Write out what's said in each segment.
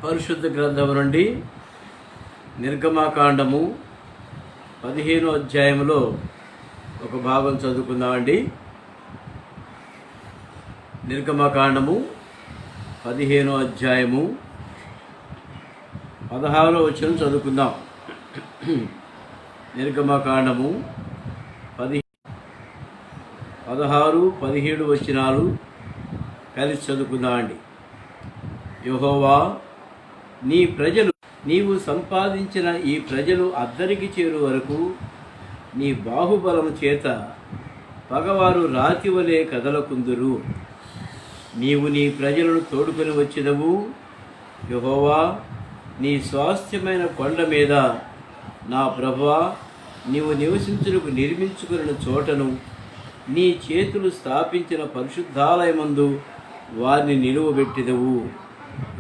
పరిశుద్ధ గ్రంథము నుండి నిర్గమకాండము 15వ అధ్యాయంలో ఒక భాగం చదువుకుందామండి. నిర్గమకాండము 15వ అధ్యాయము 16వ వచనం చదువుకుందాం. నిర్గమకాండము 16, 17 వచనాలు కలిసి చదువుకుందామండి. యెహోవా, నీ ప్రజలు నీవు సంపాదించిన ఈ ప్రజలు అద్దరికి చేరు వరకు నీ బాహుబలము చేత పగవారు రాతి వలె కదలకుందురు. నీవు నీ ప్రజలను తోడుకొని వచ్చినవు. యెహోవా, నీ స్వాస్థ్యమైన కొండ మీద నా ప్రభువా, నీవు నివసించుటకు నిర్మించుకున్న చోటను నీ చేతులు స్థాపించిన పరిశుద్ధాలయమందు వారిని నిలువబెట్టిదవు.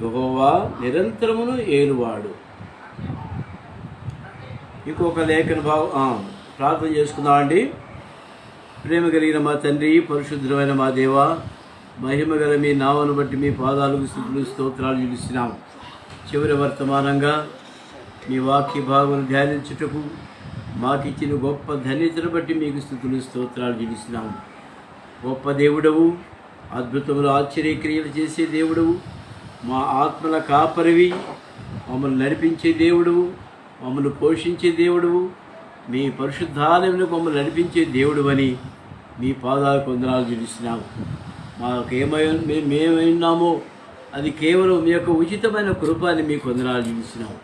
యెహోవా నిరంతరమును ఏలువాడు. ఇంకొక లేఖన ప్రార్థన చేసుకుందామండి. ప్రేమ కలిగిన మా తండ్రి, పరిశుద్ధమైన మా దేవ, మహిమ గల మీ నామను బట్టి మీ పాదాలకు స్తుతులు స్తోత్రాలు చెల్లిస్తున్నాము. చివరి వర్తమానంగా మీ వాక్య భాగం ధ్యానించుటకు మాకిచ్చిన గొప్ప ధన్యతను బట్టి మీకు స్తుతులు స్తోత్రాలు చెల్లిస్తున్నాము. గొప్ప దేవుడవు, అద్భుతములు ఆశ్చర్యక్రియలు చేసే దేవుడవు, మా ఆత్మల కాపరివి, మమ్మల్ని నడిపించే దేవుడువు, మమ్మల్ని పోషించే దేవుడువు, మీ పరిశుద్ధాలయంలో మమ్మల్ని నడిపించే దేవుడు అని మీ పాదాలకు వందనాలు చెల్లిస్తున్నాము. మేమేమైనామో అది కేవలం మీ యొక్క ఉచితమైన కృపాన్ని మీకు వందనాలు చెల్లిస్తున్నాము.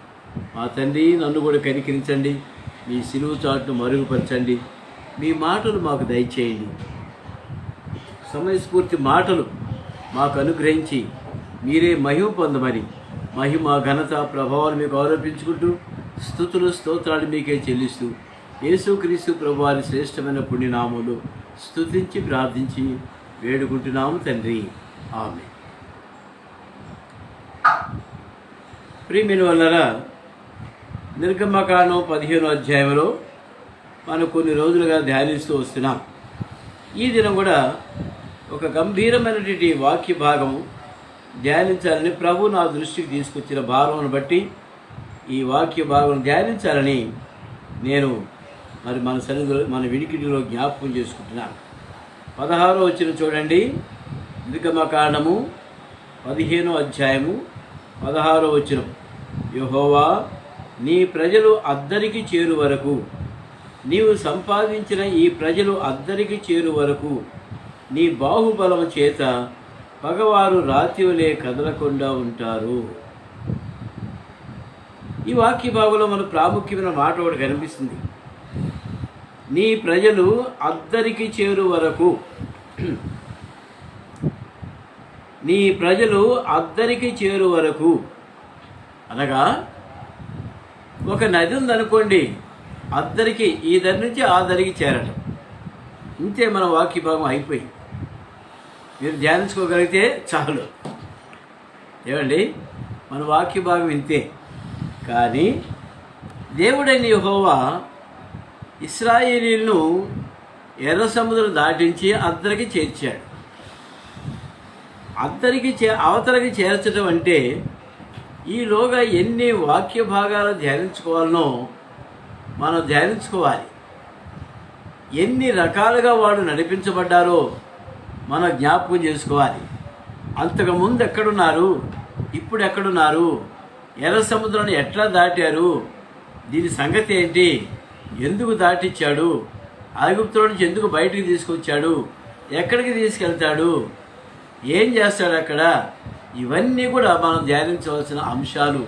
మా తండ్రి, నన్ను కూడా కనికరించండి, మీ సిలువ చాటును మరుగుపరచండి, మీ మాటలు మాకు దయచేయండి. సమయస్ఫూర్తి మాటలు మాకు అనుగ్రహించి మీరే మహిమ పొందమని మహిమ, ఘనత, ప్రభావాలు మీకు ఆరోపించుకుంటూ స్తుతులు స్తోత్రాలు మీకే చెల్లిస్తూ యేసుక్రీస్తు ప్రభువారి శ్రేష్టమైన పుణ్యనామములు స్తుతించి ప్రార్థించి వేడుకుంటున్నాము తండ్రి, ఆమేన్. ప్రియమైన వాళ్ళరా, నిర్గమకాండం 15వ అధ్యాయంలో మనం కొన్ని రోజులుగా ధ్యానిస్తూ వస్తున్నాం. ఈ దినం కూడా ఒక గంభీరమైనటువంటి వాక్య భాగము ధ్యానించాలని ప్రభు నా దృష్టికి తీసుకొచ్చిన భావనను బట్టి ఈ వాక్య భాగం ధ్యానించాలని నేను మన సన్నిధిలో, మన వినికిడిలో జ్ఞాపకం చేసుకుంటున్నాను. 16వ వచనం చూడండి. నిర్గమకాండము 15వ అధ్యాయము 16వ వచనం. యెహోవా, నీ ప్రజలు అద్దరికి చేరు వరకు, నీవు సంపాదించిన ఈ ప్రజలు అద్దరికి చేరు వరకు నీ బాహుబలము చేత పగవారు రాతి వలె కదలకుండా ఉంటారు. ఈ వాక్య భాగంలో మన ప్రాముఖ్యమైన మాట ఒకటి కనిపిస్తుంది. నీ ప్రజలు అద్దరికి చేరు వరకు, నీ ప్రజలు అద్దరికి చేరు వరకు అనగా ఒక నది ఉందనుకోండి, అద్దరికి, ఈ దరి నుంచి ఆ దరికి చేరటం, ఇంతే మన వాక్య భాగం అయిపోయింది. మీరు ధ్యానించుకోగలిగితే చాలు. ఏమండి, మన వాక్య భాగం ఇంతే. కానీ దేవుడైన యెహోవా ఇశ్రాయేలీయులను ఎర్ర సముద్రం దాటించి అద్దరికి చేర్చాడు. అవతలకి చేర్చడం అంటే ఈలోగా ఎన్ని వాక్య భాగాలు ధ్యానించుకోవాలనో మనం ధ్యానించుకోవాలి. ఎన్ని రకాలుగా వాడు నడిపించబడ్డారో మనం జ్ఞాపకం చేసుకోవాలి. అంతకుముందు ఎక్కడున్నారు, ఇప్పుడు ఎక్కడున్నారు, ఎర్ర సముద్రాన్ని ఎట్లా దాటారు, దీని సంగతి ఏంటి, ఎందుకు దాటిచ్చాడు, ఐగుప్తులో నుంచి ఎందుకు బయటికి తీసుకొచ్చాడు, ఎక్కడికి తీసుకెళ్తాడు, ఏం చేస్తాడు అక్కడ, ఇవన్నీ కూడా మనం ధ్యానించవలసిన అంశాలు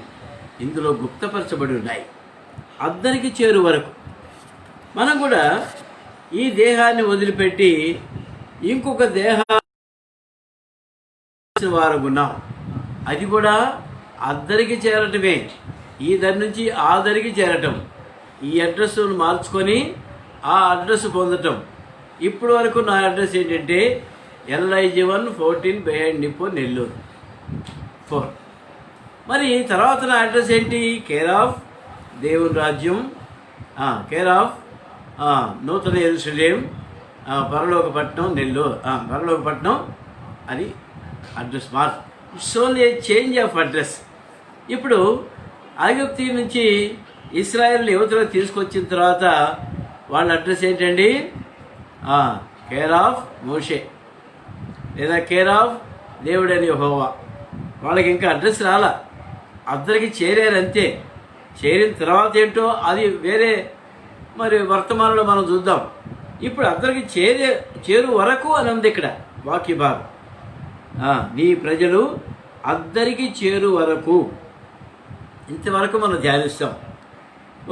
ఇందులో గుప్తపరచబడి ఉన్నాయి. అద్దరికి చేరు వరకు మనం కూడా ఈ దేహాన్ని వదిలిపెట్టి ఇంకొక వారు ఉన్నాం. అది కూడా అద్దరికి చేరటమే. ఈ దరి నుంచి ఆ దరికి చేరటం, ఈ అడ్రస్ను మార్చుకొని ఆ అడ్రస్ పొందటం. ఇప్పుడు వరకు నా అడ్రస్ ఏంటంటే LIG1 14 బిహైండ్ నిప్పో, నెల్లూరు 4. మరి తర్వాత నా అడ్రస్ ఏంటి? కేర్ ఆఫ్ దేవుని రాజ్యం, కేర్ ఆఫ్ నూతన యెరూషలేం, పరలోకపట్నం, నెల్లూరు, పరలోకపట్నం. అది address mark. It's only A change of address. ఇప్పుడు ఐగుప్తు నుంచి ఇశ్రాయేల్ యువతలు తీసుకొచ్చిన తర్వాత వాళ్ళ అడ్రస్ ఏంటండి? కేర్ ఆఫ్ మోషే లేదా కేర్ ఆఫ్ దేవుడని యెహోవా. వాళ్ళకి ఇంకా అడ్రస్ రాలా, అద్దరికి చేరారు అంతే. చేరిన తర్వాత ఏంటో అది వేరే మరి వర్తమానంలో మనం చూద్దాం. ఇప్పుడు అద్దరికి చేరు వరకు అని ఉంది ఇక్కడ వాక్య భాగం. నీ ప్రజలు అద్దరికి చేరు వరకు, ఇంతవరకు మనం ధ్యానిస్తాం.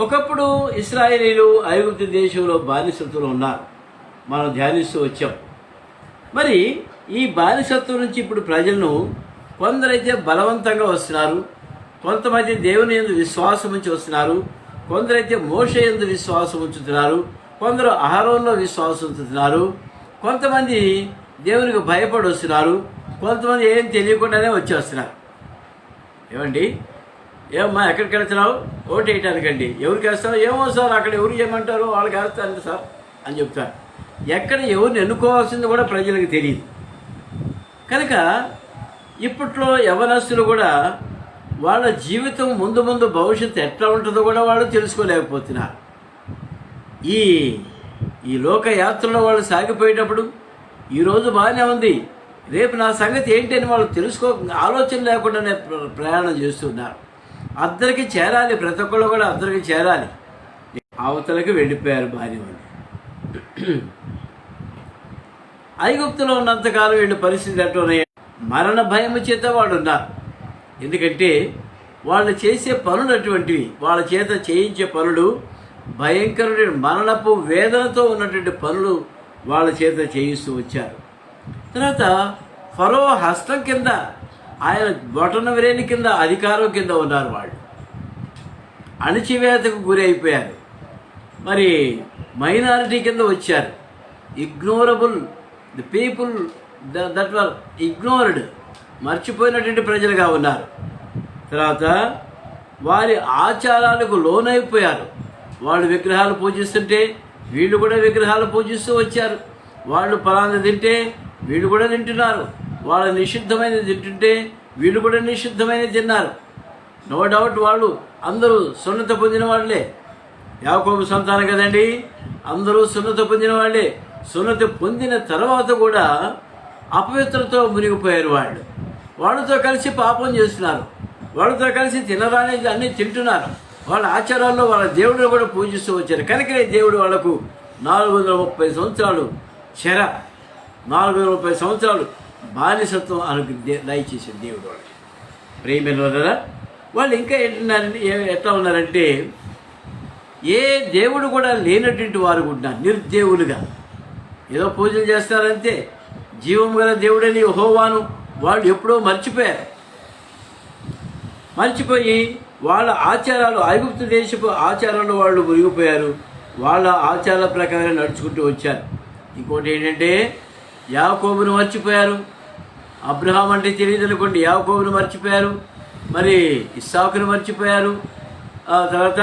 ఒకప్పుడు ఇశ్రాయేలీలు ఐగుప్తు దేశంలో బానిసత్తులు ఉన్నారు, మనం ధ్యానిస్తూ వచ్చాం. మరి ఈ బానిసత్వం నుంచి ఇప్పుడు ప్రజలను కొందరైతే బలవంతంగా వస్తున్నారు, కొంతమంది దేవుని యందు విశ్వాసం ఉంచి వస్తున్నారు, కొందరైతే మోషే యందు విశ్వాసం ఉంచుతున్నారు, కొందరు అహరోన్లో విశ్వాసం ఉంచుతున్నారు, కొంతమంది దేవునికి భయపడి వస్తున్నారు, కొంతమంది ఏం తెలియకుండానే వచ్చి వస్తున్నారు. ఏమండి, ఏమమ్మా ఎక్కడికి వెళ్తున్నావు? ఓటు వేయటానికండి. ఎవరికి వేస్తావు? ఏమో సార్ అక్కడ ఎవరు ఏమంటారు వాళ్ళకి వేస్తాను సార్ అని చెప్తారు. ఎక్కడ ఎవరిని ఎన్నుకోవాల్సింది కూడా ప్రజలకు తెలియదు. కనుక ఇప్పట్లో యవనస్తులు కూడా వాళ్ళ జీవితం ముందు ముందు భవిష్యత్తు ఎట్లా ఉంటుందో కూడా వాళ్ళు తెలుసుకోలేకపోతున్నారు. ఈ ఈ లోకయాత్రలో వాళ్ళు సాగిపోయేటప్పుడు ఈరోజు బాగానే ఉంది, రేపు నా సంగతి ఏంటి అని వాళ్ళు ఆలోచన లేకుండానే ప్రయాణం చేస్తున్నారు. అద్దరికి చేరాలి, ప్రతి ఒక్కళ్ళు కూడా అద్దరికి చేరాలి. అవతలకి వెళ్ళిపోయారు బాగానే ఉంది. ఐగుప్తులో ఉన్నంతకాలం వీళ్ళ పరిస్థితి ఎట్లున్నాయి? మరణ భయము చేత వాళ్ళు ఉన్నారు. ఎందుకంటే వాళ్ళు చేసే పనులు అటువంటివి, వాళ్ళ చేత చేయించే పనులు భయంకరమైన మరణపు వేదనతో ఉన్నటువంటి పనులు వాళ్ళ చేత చేయిస్తూ వచ్చారు. తర్వాత ఫరో హస్తం కింద, ఆయన బొటన వ్రేలి కింద అధికారం కింద ఉన్నారు. వాళ్ళు అణచివేతకు గురి అయిపోయారు. మరి మైనారిటీ కింద వచ్చారు. Ignorable, the people that were ignored, మర్చిపోయినటువంటి ప్రజలుగా ఉన్నారు. తర్వాత వారి ఆచారాలకు లోనైపోయారు. వాళ్ళు విగ్రహాలు పూజిస్తుంటే వీళ్ళు కూడా విగ్రహాలు పూజిస్తూ వచ్చారు. వాళ్ళు పలానా తింటే వీళ్ళు కూడా తింటున్నారు, వాళ్ళు నిషిద్ధమైనది తింటుంటే వీళ్ళు కూడా నిషిద్ధమైనది తిన్నారు. నో డౌట్ వాళ్ళు అందరూ సున్నత పొందిన వాళ్ళే. యాకోబు సంతానం కదండి, అందరూ సున్నత పొందిన వాళ్ళే. సున్నతి పొందిన తర్వాత కూడా అపవిత్రతో మునిగిపోయారు. వాళ్ళతో కలిసి పాపం చేస్తున్నారు, వాళ్ళతో కలిసి తినరానేది అన్నీ తింటున్నారు. వాళ్ళ ఆచారాల్లో వాళ్ళ దేవుడిని కూడా పూజిస్తూ వచ్చారు. కనుకనే దేవుడు వాళ్లకు 430 సంవత్సరాలు 430 సంవత్సరాలు బానిసత్వం దయచేసాడు దేవుడు వాళ్ళకి. ప్రేమిల వాళ్ళు ఇంకా ఎట్లా ఉన్నారంటే ఏ దేవుడు కూడా లేనటువంటి వారు కూడా నిర్దేవులుగా ఏదో పూజలు చేస్తారంతే. జీవం గల దేవుడని యెహోవాను వాళ్ళు ఎప్పుడో మర్చిపోయి వాళ్ళ ఆచారాలు, ఐగుప్తు దేశపు ఆచారాలు వాళ్ళు మునిగిపోయారు. వాళ్ళ ఆచారాల ప్రకారం నడుచుకుంటూ వచ్చారు. ఇంకోటి ఏంటంటే యాకోబును మర్చిపోయారు. అబ్రహాం అంటే తెలియదు అనుకోండి, యాకోబును మర్చిపోయారు. మరి ఇస్సాకును మర్చిపోయారు. తర్వాత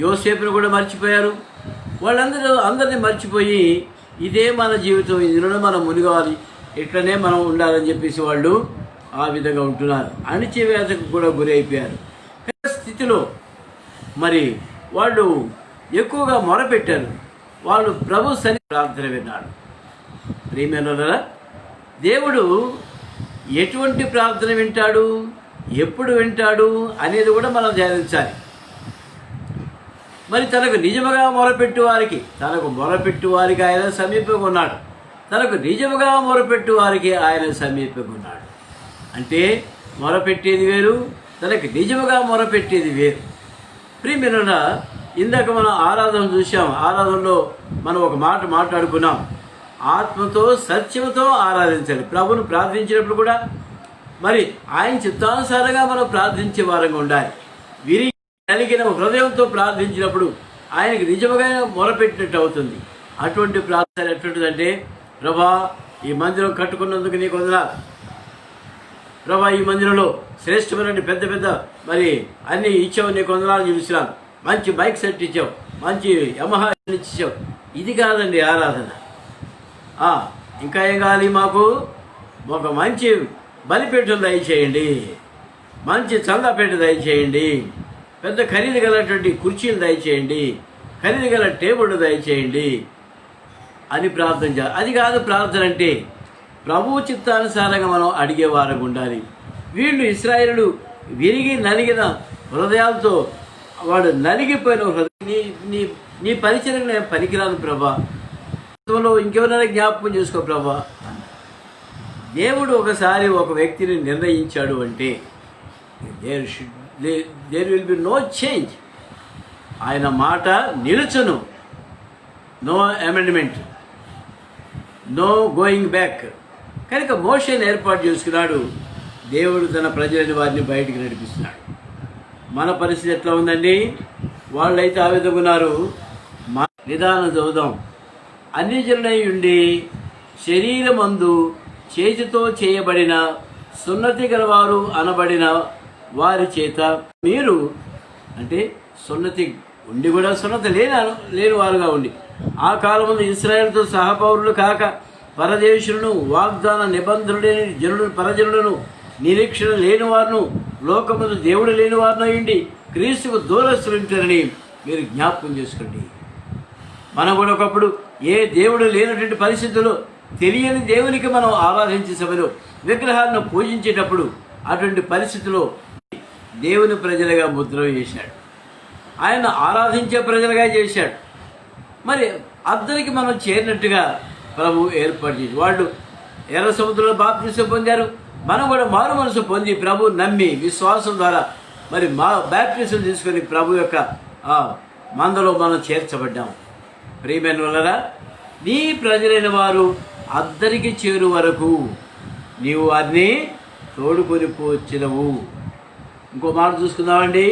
యోసేపును కూడా మర్చిపోయారు. అందరినీ మర్చిపోయి ఇదే మన జీవితం, ఇందులోనే మనం మునిగాలి, ఇట్లనే మనం ఉండాలని చెప్పేసి వాళ్ళు ఆ విధంగా ఉంటున్నారు. అణిచివేతకు కూడా గురి అయిపోయారు. స్థితిలో మరి వాళ్ళు ఎక్కువగా మొరపెట్టారు. వాళ్ళు ప్రభు సన్ని ప్రార్థన విన్నాడు. ప్రియమైనవారా, దేవుడు ఎటువంటి ప్రార్థన వింటాడు, ఎప్పుడు వింటాడు అనేది కూడా మనం ధ్యానించాలి. మరి తనకు నిజముగా మొరపెట్టు వారికి ఆయన సమీపంగా ఉన్నాడు. తనకు నిజముగా మొరపెట్టు వారికి ఆయన సమీపంగా ఉన్నాడు. అంటే మొరపెట్టేది వేరు, తనకు నిజముగా మొరపెట్టేది వేరు. ప్రియమైనవారా, ఇందాక మనం ఆరాధన చూసాం. ఆరాధనలో మనం ఒక మాట మాట్లాడుకున్నాం, ఆత్మతో సత్యంతో ఆరాధించాలి. ప్రభును ప్రార్థించినప్పుడు కూడా మరి ఆయన చిత్తానుసారంగా మనం ప్రార్థించే వారంగా ఉండాలి. విరిగి కలిగిన హృదయంతో ప్రార్థించినప్పుడు ఆయనకి నిజముగా మొరపెట్టినట్టు అవుతుంది. అటువంటి ప్రార్థన ఎటువంటిదంటే, ప్రభా ఈ మందిరం కట్టుకున్నందుకు నీకు వందనాలు, ప్రభా ఈ మందిరంలో శ్రేష్టమైన పెద్ద పెద్ద మరి అన్నీ ఇచ్చావు, నీకు వందనాలు చూపిస్తున్నాను, మంచి బైక్ సెట్ ఇచ్చావు, మంచి యమహా ఇచ్చావు. ఇది కాదండి ఆరాధన. ఇంకా ఏం కావాలి? మాకు ఒక మంచి బలిపీఠం దయచేయండి, మంచి చందాపేట దయచేయండి, పెద్ద ఖరీదు గలటువంటి కుర్చీలు దయచేయండి, ఖరీదు గల టేబుల్ దయచేయండి అని ప్రార్థన చేయాలి. అది కాదు ప్రార్థన అంటే, ప్రభువు చిత్తానుసారంగా మనం అడిగేవారం ఉండాలి. వీళ్ళు ఇశ్రాయేలు విరిగి నలిగిన హృదయాలతో, వాడు నలిగిపోయిన హృదయం, నీ నీ పరిచయం నేను పనికిరాను ప్రభా, ఇంకెవరైనా జ్ఞాపకం చేసుకో ప్రభా. దేవుడు ఒకసారి ఒక వ్యక్తిని నిర్ణయించాడు అంటే there will be no change. ఆయన మాట నిలుచును, no amendment, no going back. కనుక మోషేని ఏర్పాటు చేసుకున్నాడు. దేవుడు తన ప్రజలని వారిని బయటికి నడిపిస్తున్నాడు. మన పరిస్థితి ఎట్లా ఉందండి? వాళ్ళైతే ఆ విధంగా ఉన్నారు. మా విధానం చదువుదాం. అన్ని జనులై ఉండి శరీరమందు చేతితో చేయబడిన సున్నతి గలవారు అనబడిన వారి చేత మీరు, అంటే సున్నతి ఉండి కూడా సున్నతి లేని వారుగా ఉండి, ఆ కాలమందు ఇశ్రాయేలుతో సహపౌరులు కాక పరదేశులను, వాగ్దాన నిబంధనలు లేని జనులను, పరజనులను, నిరీక్షణ లేని వారును, లోకమందు దేవుడు లేని వారిని అయ్యండి క్రీస్తుకు దూరస్తులుంటారని మీరు జ్ఞాపకం చేసుకోండి. మనం కూడా ఒకప్పుడు ఏ దేవుడు లేనటువంటి పరిస్థితుల్లో తెలియని దేవునికి మనం ఆరాధించే సమయంలో విగ్రహాలను పూజించేటప్పుడు అటువంటి పరిస్థితిలో దేవుని ప్రజలుగా ముద్ర వేశాడు. ఆయన ఆరాధించే ప్రజలుగా చేశాడు. మరి అందరికి మనం చేరినట్టుగా ప్రభు ఏర్పాటు చేసి, వాళ్ళు ఎర్ర సముద్రంలో బాప్తిసం పొందారు. మనం కూడా మారు మనసు పొంది ప్రభు నమ్మి విశ్వాసం ద్వారా మరి బాప్తిసం తీసుకొని ప్రభు యొక్క మందలో మనం చేర్చబడ్డాం. ప్రియమైన వాళ్ళరా, నీ ప్రజలైన వారు అద్దరికి చేరు వరకు నీవు వారిని తోడుకొని పోచ్చినవు. ఇంకో మాట చూసుకుందామండి.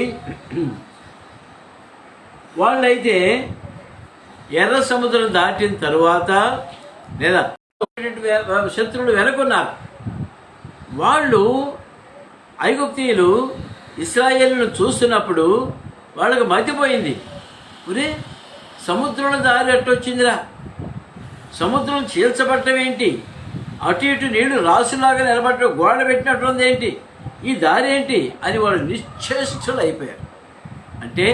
వాళ్ళైతే ఎర్ర సముద్రం దాటిన తరువాత, లేదా శత్రువులు వెనుకున్నారు. వాళ్ళు ఐగుప్తీయులు ఇశ్రాయేలును చూస్తున్నప్పుడు వాళ్ళకి మతిపోయింది. ఒరే, సముద్రంలో దారి అట్టొచ్చిందిరా, సముద్రం చీల్చబట్టం ఏంటి, అటు ఇటు నీళ్లు రాసులాగా నిలబట్టడం, గోడ పెట్టినట్టుంది ఏంటి, ఈ దారి ఏంటి అని వాళ్ళు నిశ్చేష్టులు అయిపోయారు. అంటే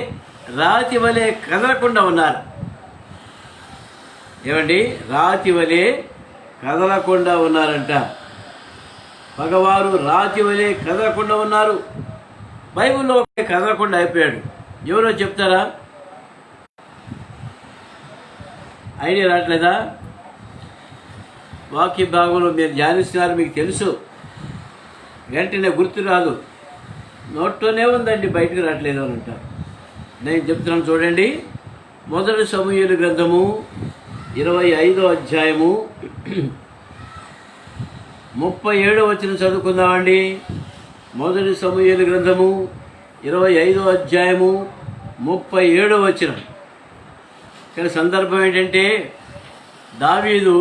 రాతి వలె కదలకుండా ఉన్నారు. ఏమండి, రాతి వలె కదలకుండా ఉన్నారంట. పగవారు రాతి వలె కదలకుండా ఉన్నారు. బైబిల్లో కదలకుండా అయిపోయాడు. ఎవరో చెప్తారా? ఐడియా రావట్లేదా? వాక్య భాగంలో మీరు ధ్యానిస్తున్నారు, మీకు తెలుసు, వెంటనే గుర్తు రాదు, నోట్లోనే ఉందండి, బయటకు రావట్లేదు అని అంటారు. నేను చెప్తున్నాను చూడండి. మొదటి సమూయేలు గ్రంథము 25వ అధ్యాయము 37వ వచనం చదువుకుందామండి. మొదటి సమూయేలు గ్రంథము 25వ అధ్యాయము 37వ వచనం. ఇక్కడ సందర్భం ఏంటంటే, దావీదు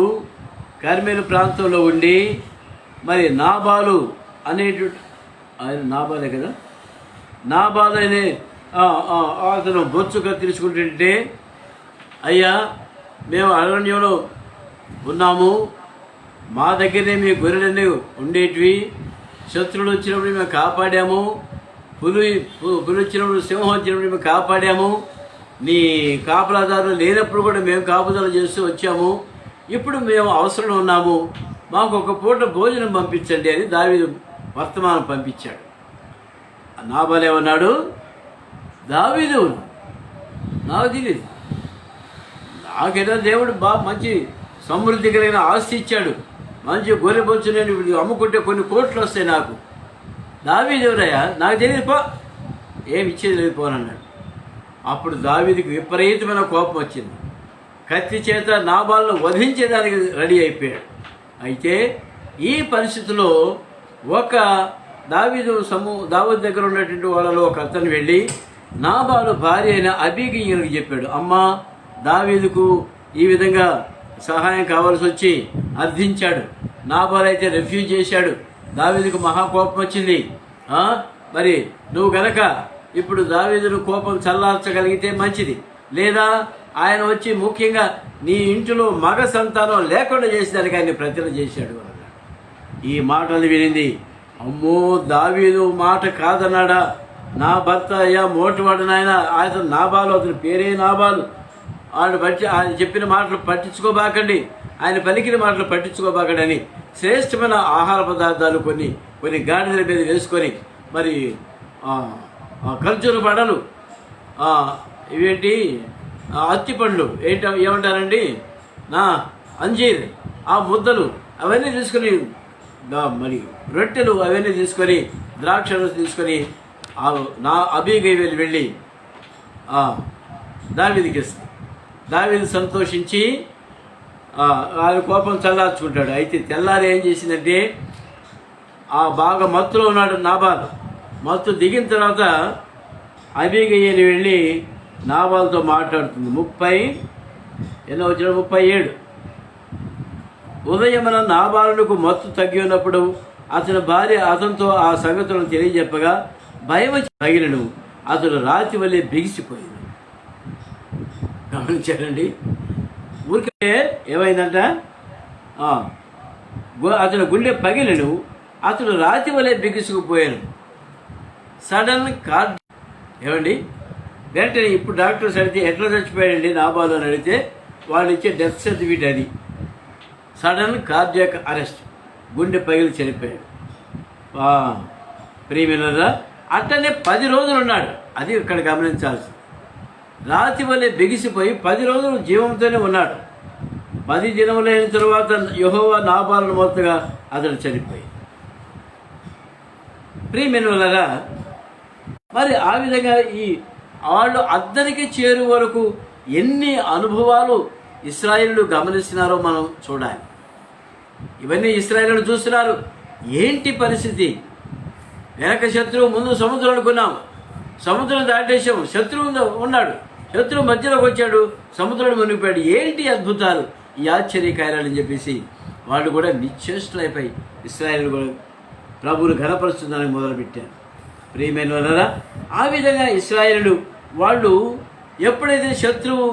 కర్మెలు ప్రాంతంలో ఉండి మరి నాబాలు అనేటువంటి, ఆయన నాబాలే కదా, నాబాలు అనే అతను బొచ్చు కత్తిరించుకుంటుంటే, అయ్యా మేము అరణ్యంలో ఉన్నాము, మా దగ్గరనే మీ గొర్రెలన్నీ ఉండేటివి, శత్రువులు వచ్చినప్పుడు మేము కాపాడాము, పులి వచ్చినప్పుడు సింహం వచ్చినప్పుడు మేము కాపాడాము, నీ కాపలాదారులు లేనప్పుడు కూడా మేము కాపుదల చేస్తూ వచ్చాము, ఇప్పుడు మేము అవసరం ఉన్నాము, మాకు ఒక పూట భోజనం పంపించండి అని దావీదు వర్తమానం పంపించాడు. నాబాలు ఏమన్నాడు? దావీదు, నాకు తెలియదు, నాకేదో దేవుడు మంచి సమృద్ధి కలిగిన ఆస్తి ఇచ్చాడు, మంచి గొర్రె బొచ్చు, నేను అమ్ముకుంటే కొన్ని కోట్లు వస్తాయి నాకు, దావీదు ఎవరయ్యా, నాకు తెలియదు, పో, ఏమి ఇచ్చేది లేదు పోనన్నాడు. అప్పుడు దావీదుకి విపరీతమైన కోపం వచ్చింది. కత్తి చేత నాబాలను వధించేదానికి రెడీ అయిపోయాడు. అయితే ఈ పరిస్థితిలో ఒక దావీదు దగ్గర ఉన్నటువంటి వాళ్ళలో ఒక అతను వెళ్ళి నాబాలు భార్య అయిన అబీగయీలుకి చెప్పాడు, అమ్మా దావీదుకు ఈ విధంగా సహాయం కావాల్సి వచ్చి అర్థించాడు, నాబాలు అయితే రిఫ్యూజ్ చేశాడు, దావీదుకు మహాకోపం వచ్చింది, మరి నువ్వు గనక ఇప్పుడు దావీదును కోపం చల్లార్చగలిగితే మంచిది, లేదా ఆయన వచ్చి ముఖ్యంగా నీ ఇంటిలో మగ సంతానం లేకుండా చేసేదానికి ఆయన ప్రతిన చేశాడు అన్నాడు. ఈ మాటలు వినింది అమ్మో, దావీదు మాట కాదన్నాడా? నా భర్త అయ్యా మోటివాడు నాయన, అతను నాబాలు, అతని పేరే నాబాలు, ఆయన చెప్పిన మాటలు పట్టించుకోబాకండి, ఆయన పలికిన మాటలు పట్టించుకోబాకండి అని శ్రేష్టమైన ఆహార పదార్థాలు కొన్ని గాడిదల మీద వేసుకొని, మరి ఖర్జూర పడలు, ఇవేంటి అత్తి పండ్లు ఏమంటారండి, అంజీర్, ఆ ముద్దలు అవన్నీ తీసుకొని, మరి రొట్టెలు అవన్నీ తీసుకొని, ద్రాక్షలు తీసుకొని నా అబీగైలు వెళ్ళి దావీదుకి ఇస్తాడు. దావీదు సంతోషించి ఆయన కోపం చల్లార్చుకుంటాడు. అయితే తెల్లారి ఏం చేసిందంటే, బాగా మత్తులో ఉన్నాడు నాబాలు. మత్తు దిగిన తర్వాత అబీగైలు వెళ్ళి నాబాలుతో మాట్లాడుతుంది. 37 ఉదయమున నాబాలునకు మత్తు తగ్గి ఉన్నప్పుడు అతని భార్య అతనితో ఆ సంగతులను తెలియజెప్పగా భయం వచ్చి తగినను, అతడు రాతి వల్లే బిగిసిపోయాడు. గమనించారండి? ఊరికే ఏమైందంట, అతను గుండె పగిలను, అతడు రాతి వల్లే బిగుసుకుపోయాను. సడన్ కార్డ్ ఏమండి, వెంటనే ఇప్పుడు డాక్టర్స్ అడిగితే ఎట్లా చచ్చిపోయాడండి నాబాలు అని అడిగితే వాళ్ళు ఇచ్చే డెత్ సర్టిఫికేట్ అది. సడన్ కార్డియాక్ అరెస్ట్, గుండె పగిలి చనిపోయాడు. ప్రియమిత్రులారా, అట్లనే 10 రోజులు ఉన్నాడు. అది ఇక్కడ గమనించాల్సింది. రాతి వలె బిగిసిపోయి 10 రోజులు జీవంతోనే ఉన్నాడు. 10 దినములైన తరువాత యెహోవా నాబాలును మొత్తగా అతడు చనిపోయి. ప్రియమిత్రులారా, మరి ఆ విధంగా వాళ్ళు అద్దరికి చేరు వరకు ఎన్ని అనుభవాలు ఇశ్రాయేలు గమనిస్తున్నారో మనం చూడాలి. ఇవన్నీ ఇశ్రాయేలు చూస్తున్నారు. ఏంటి పరిస్థితి? వెనక శత్రువు, ముందు సముద్రం అనుకున్నాం, సముద్రం దాటేసాం, శత్రువు ఉన్నాడు, శత్రువు మధ్యలోకి వచ్చాడు, సముద్రంలో మునిగిపోయాడు. ఏంటి అద్భుతాలు, ఈ ఆశ్చర్యకార్యాలని చెప్పేసి వాళ్ళు కూడా నిశ్చేష్టులైపోయి ఇశ్రాయేలు కూడా ప్రభువును ఘనపరుస్తుందని మొదలుపెట్టారు. ప్రియమైన వాళ్ళరా, ఆ విధంగా ఇశ్రాయేలు వాళ్ళు ఎప్పుడైతే శత్రువు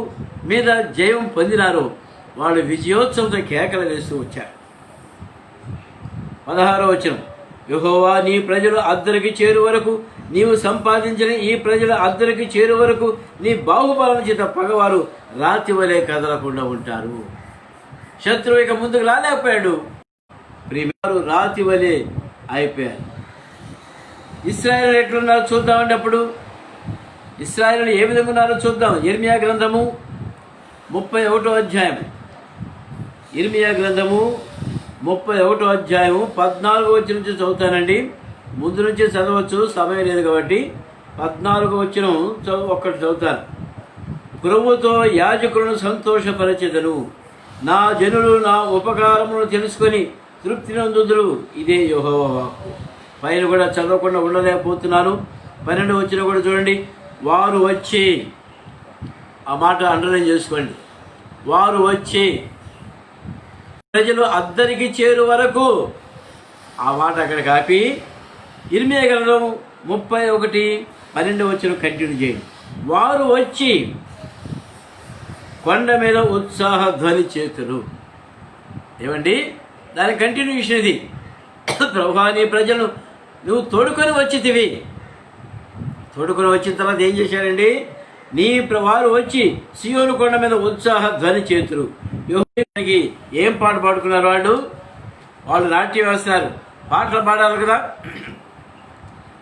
మీద జయం పొందినారో వాళ్ళు విజయోత్సవంతో కేకలు వేస్తూ వచ్చారు. 16వ వచనం, యెహోవా నీ ప్రజలు అద్దరికి చేరు వరకు, నీవు సంపాదించిన ఈ ప్రజల అద్దరికి చేరు వరకు నీ బాహుబలం చేత పగవారు రాతి వలె కదలకుండా ఉంటారు. శత్రువు ఇక ముందుకు రాలేకపోయాడు. ప్రియవారు రాతి వలె అయిపోయారు. ఇశ్రాయేలు ఎట్లున్నారో చూద్దామండి. అప్పుడు ఇశ్రాయేలు ఏ విధంగా ఉన్నారో చూద్దాం. ఇర్మియా గ్రంథము 31వ అధ్యాయం, ఇర్మియా గ్రంథము 31వ అధ్యాయము 14వ వచనం నుంచి చదువుతానండి. ముందు నుంచి చదవచ్చు, సమయం లేదు కాబట్టి 14వ వచనం ఒక్కటి చదువుతాను. ప్రభుతో యాజకులను సంతోషపరచెదను, నా జనులు నా ఉపకారమును తెలుసుకొని తృప్తి నందుదురు, ఇదే యెహోవా వాక్కు. పైన కూడా చదవకుండా ఉండలేకపోతున్నాను. 12వ వచనం కూడా చూడండి. వారు వచ్చి, ఆ మాట అండర్లైన్ చేసుకోండి, వారు వచ్చి ప్రజలు అద్దరికి చేరు వరకు, ఆ మాట అక్కడ కాపి ఇర్మియా గ్రంథం 31:12 వచనం కంటిన్యూ చేయండి. వారు వచ్చి కొండ మీద ఉత్సాహ ధ్వని చేతురు. ఏమండి, దాని కంటిన్యూషన్ ఇది. ప్రభువా నీ ప్రజలు నువ్వు తోడుకొని వచ్చితివి. తోడుకొని వచ్చిన తర్వాత ఏం చేశారండి? వారు వచ్చి సియోను కొండ మీద ఉత్సాహ ధ్వని చేతురు. యెహోవాకి ఏం పాట పాడుకున్నారు? వాళ్ళు నాట్యం వేస్తున్నారు. పాటలు పాడాలి కదా,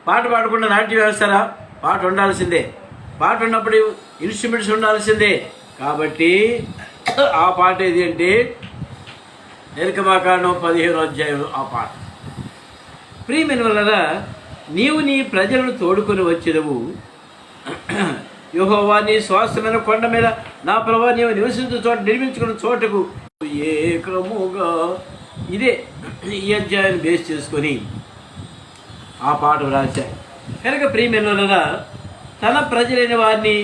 పాట పాడకుండా నాట్యం వేస్తారా? పాట ఉండాల్సిందే. పాట ఉన్నప్పుడు ఇన్స్ట్రుమెంట్స్ ఉండాల్సిందే. కాబట్టి ఆ పాట ఏది అంటే నిర్గమాకాండం 15వ అధ్యాయం ఆ పాట. ప్రియమైన వల్ల నీవు నీ ప్రజలను తోడుకొని వచ్చినవు. యెహోవా నీ స్వాస్థ్యమైన కొండ మీద నా ప్రభువా నీవు నివసించు చోట నిర్మించుకున్న చోటకు ఏకముగా, ఇదే ఈ అధ్యాయాన్ని బేస్ చేసుకొని ఆ పాట రాశారు. కనుక ప్రియమైన వల్ల తన ప్రజలైన వారిని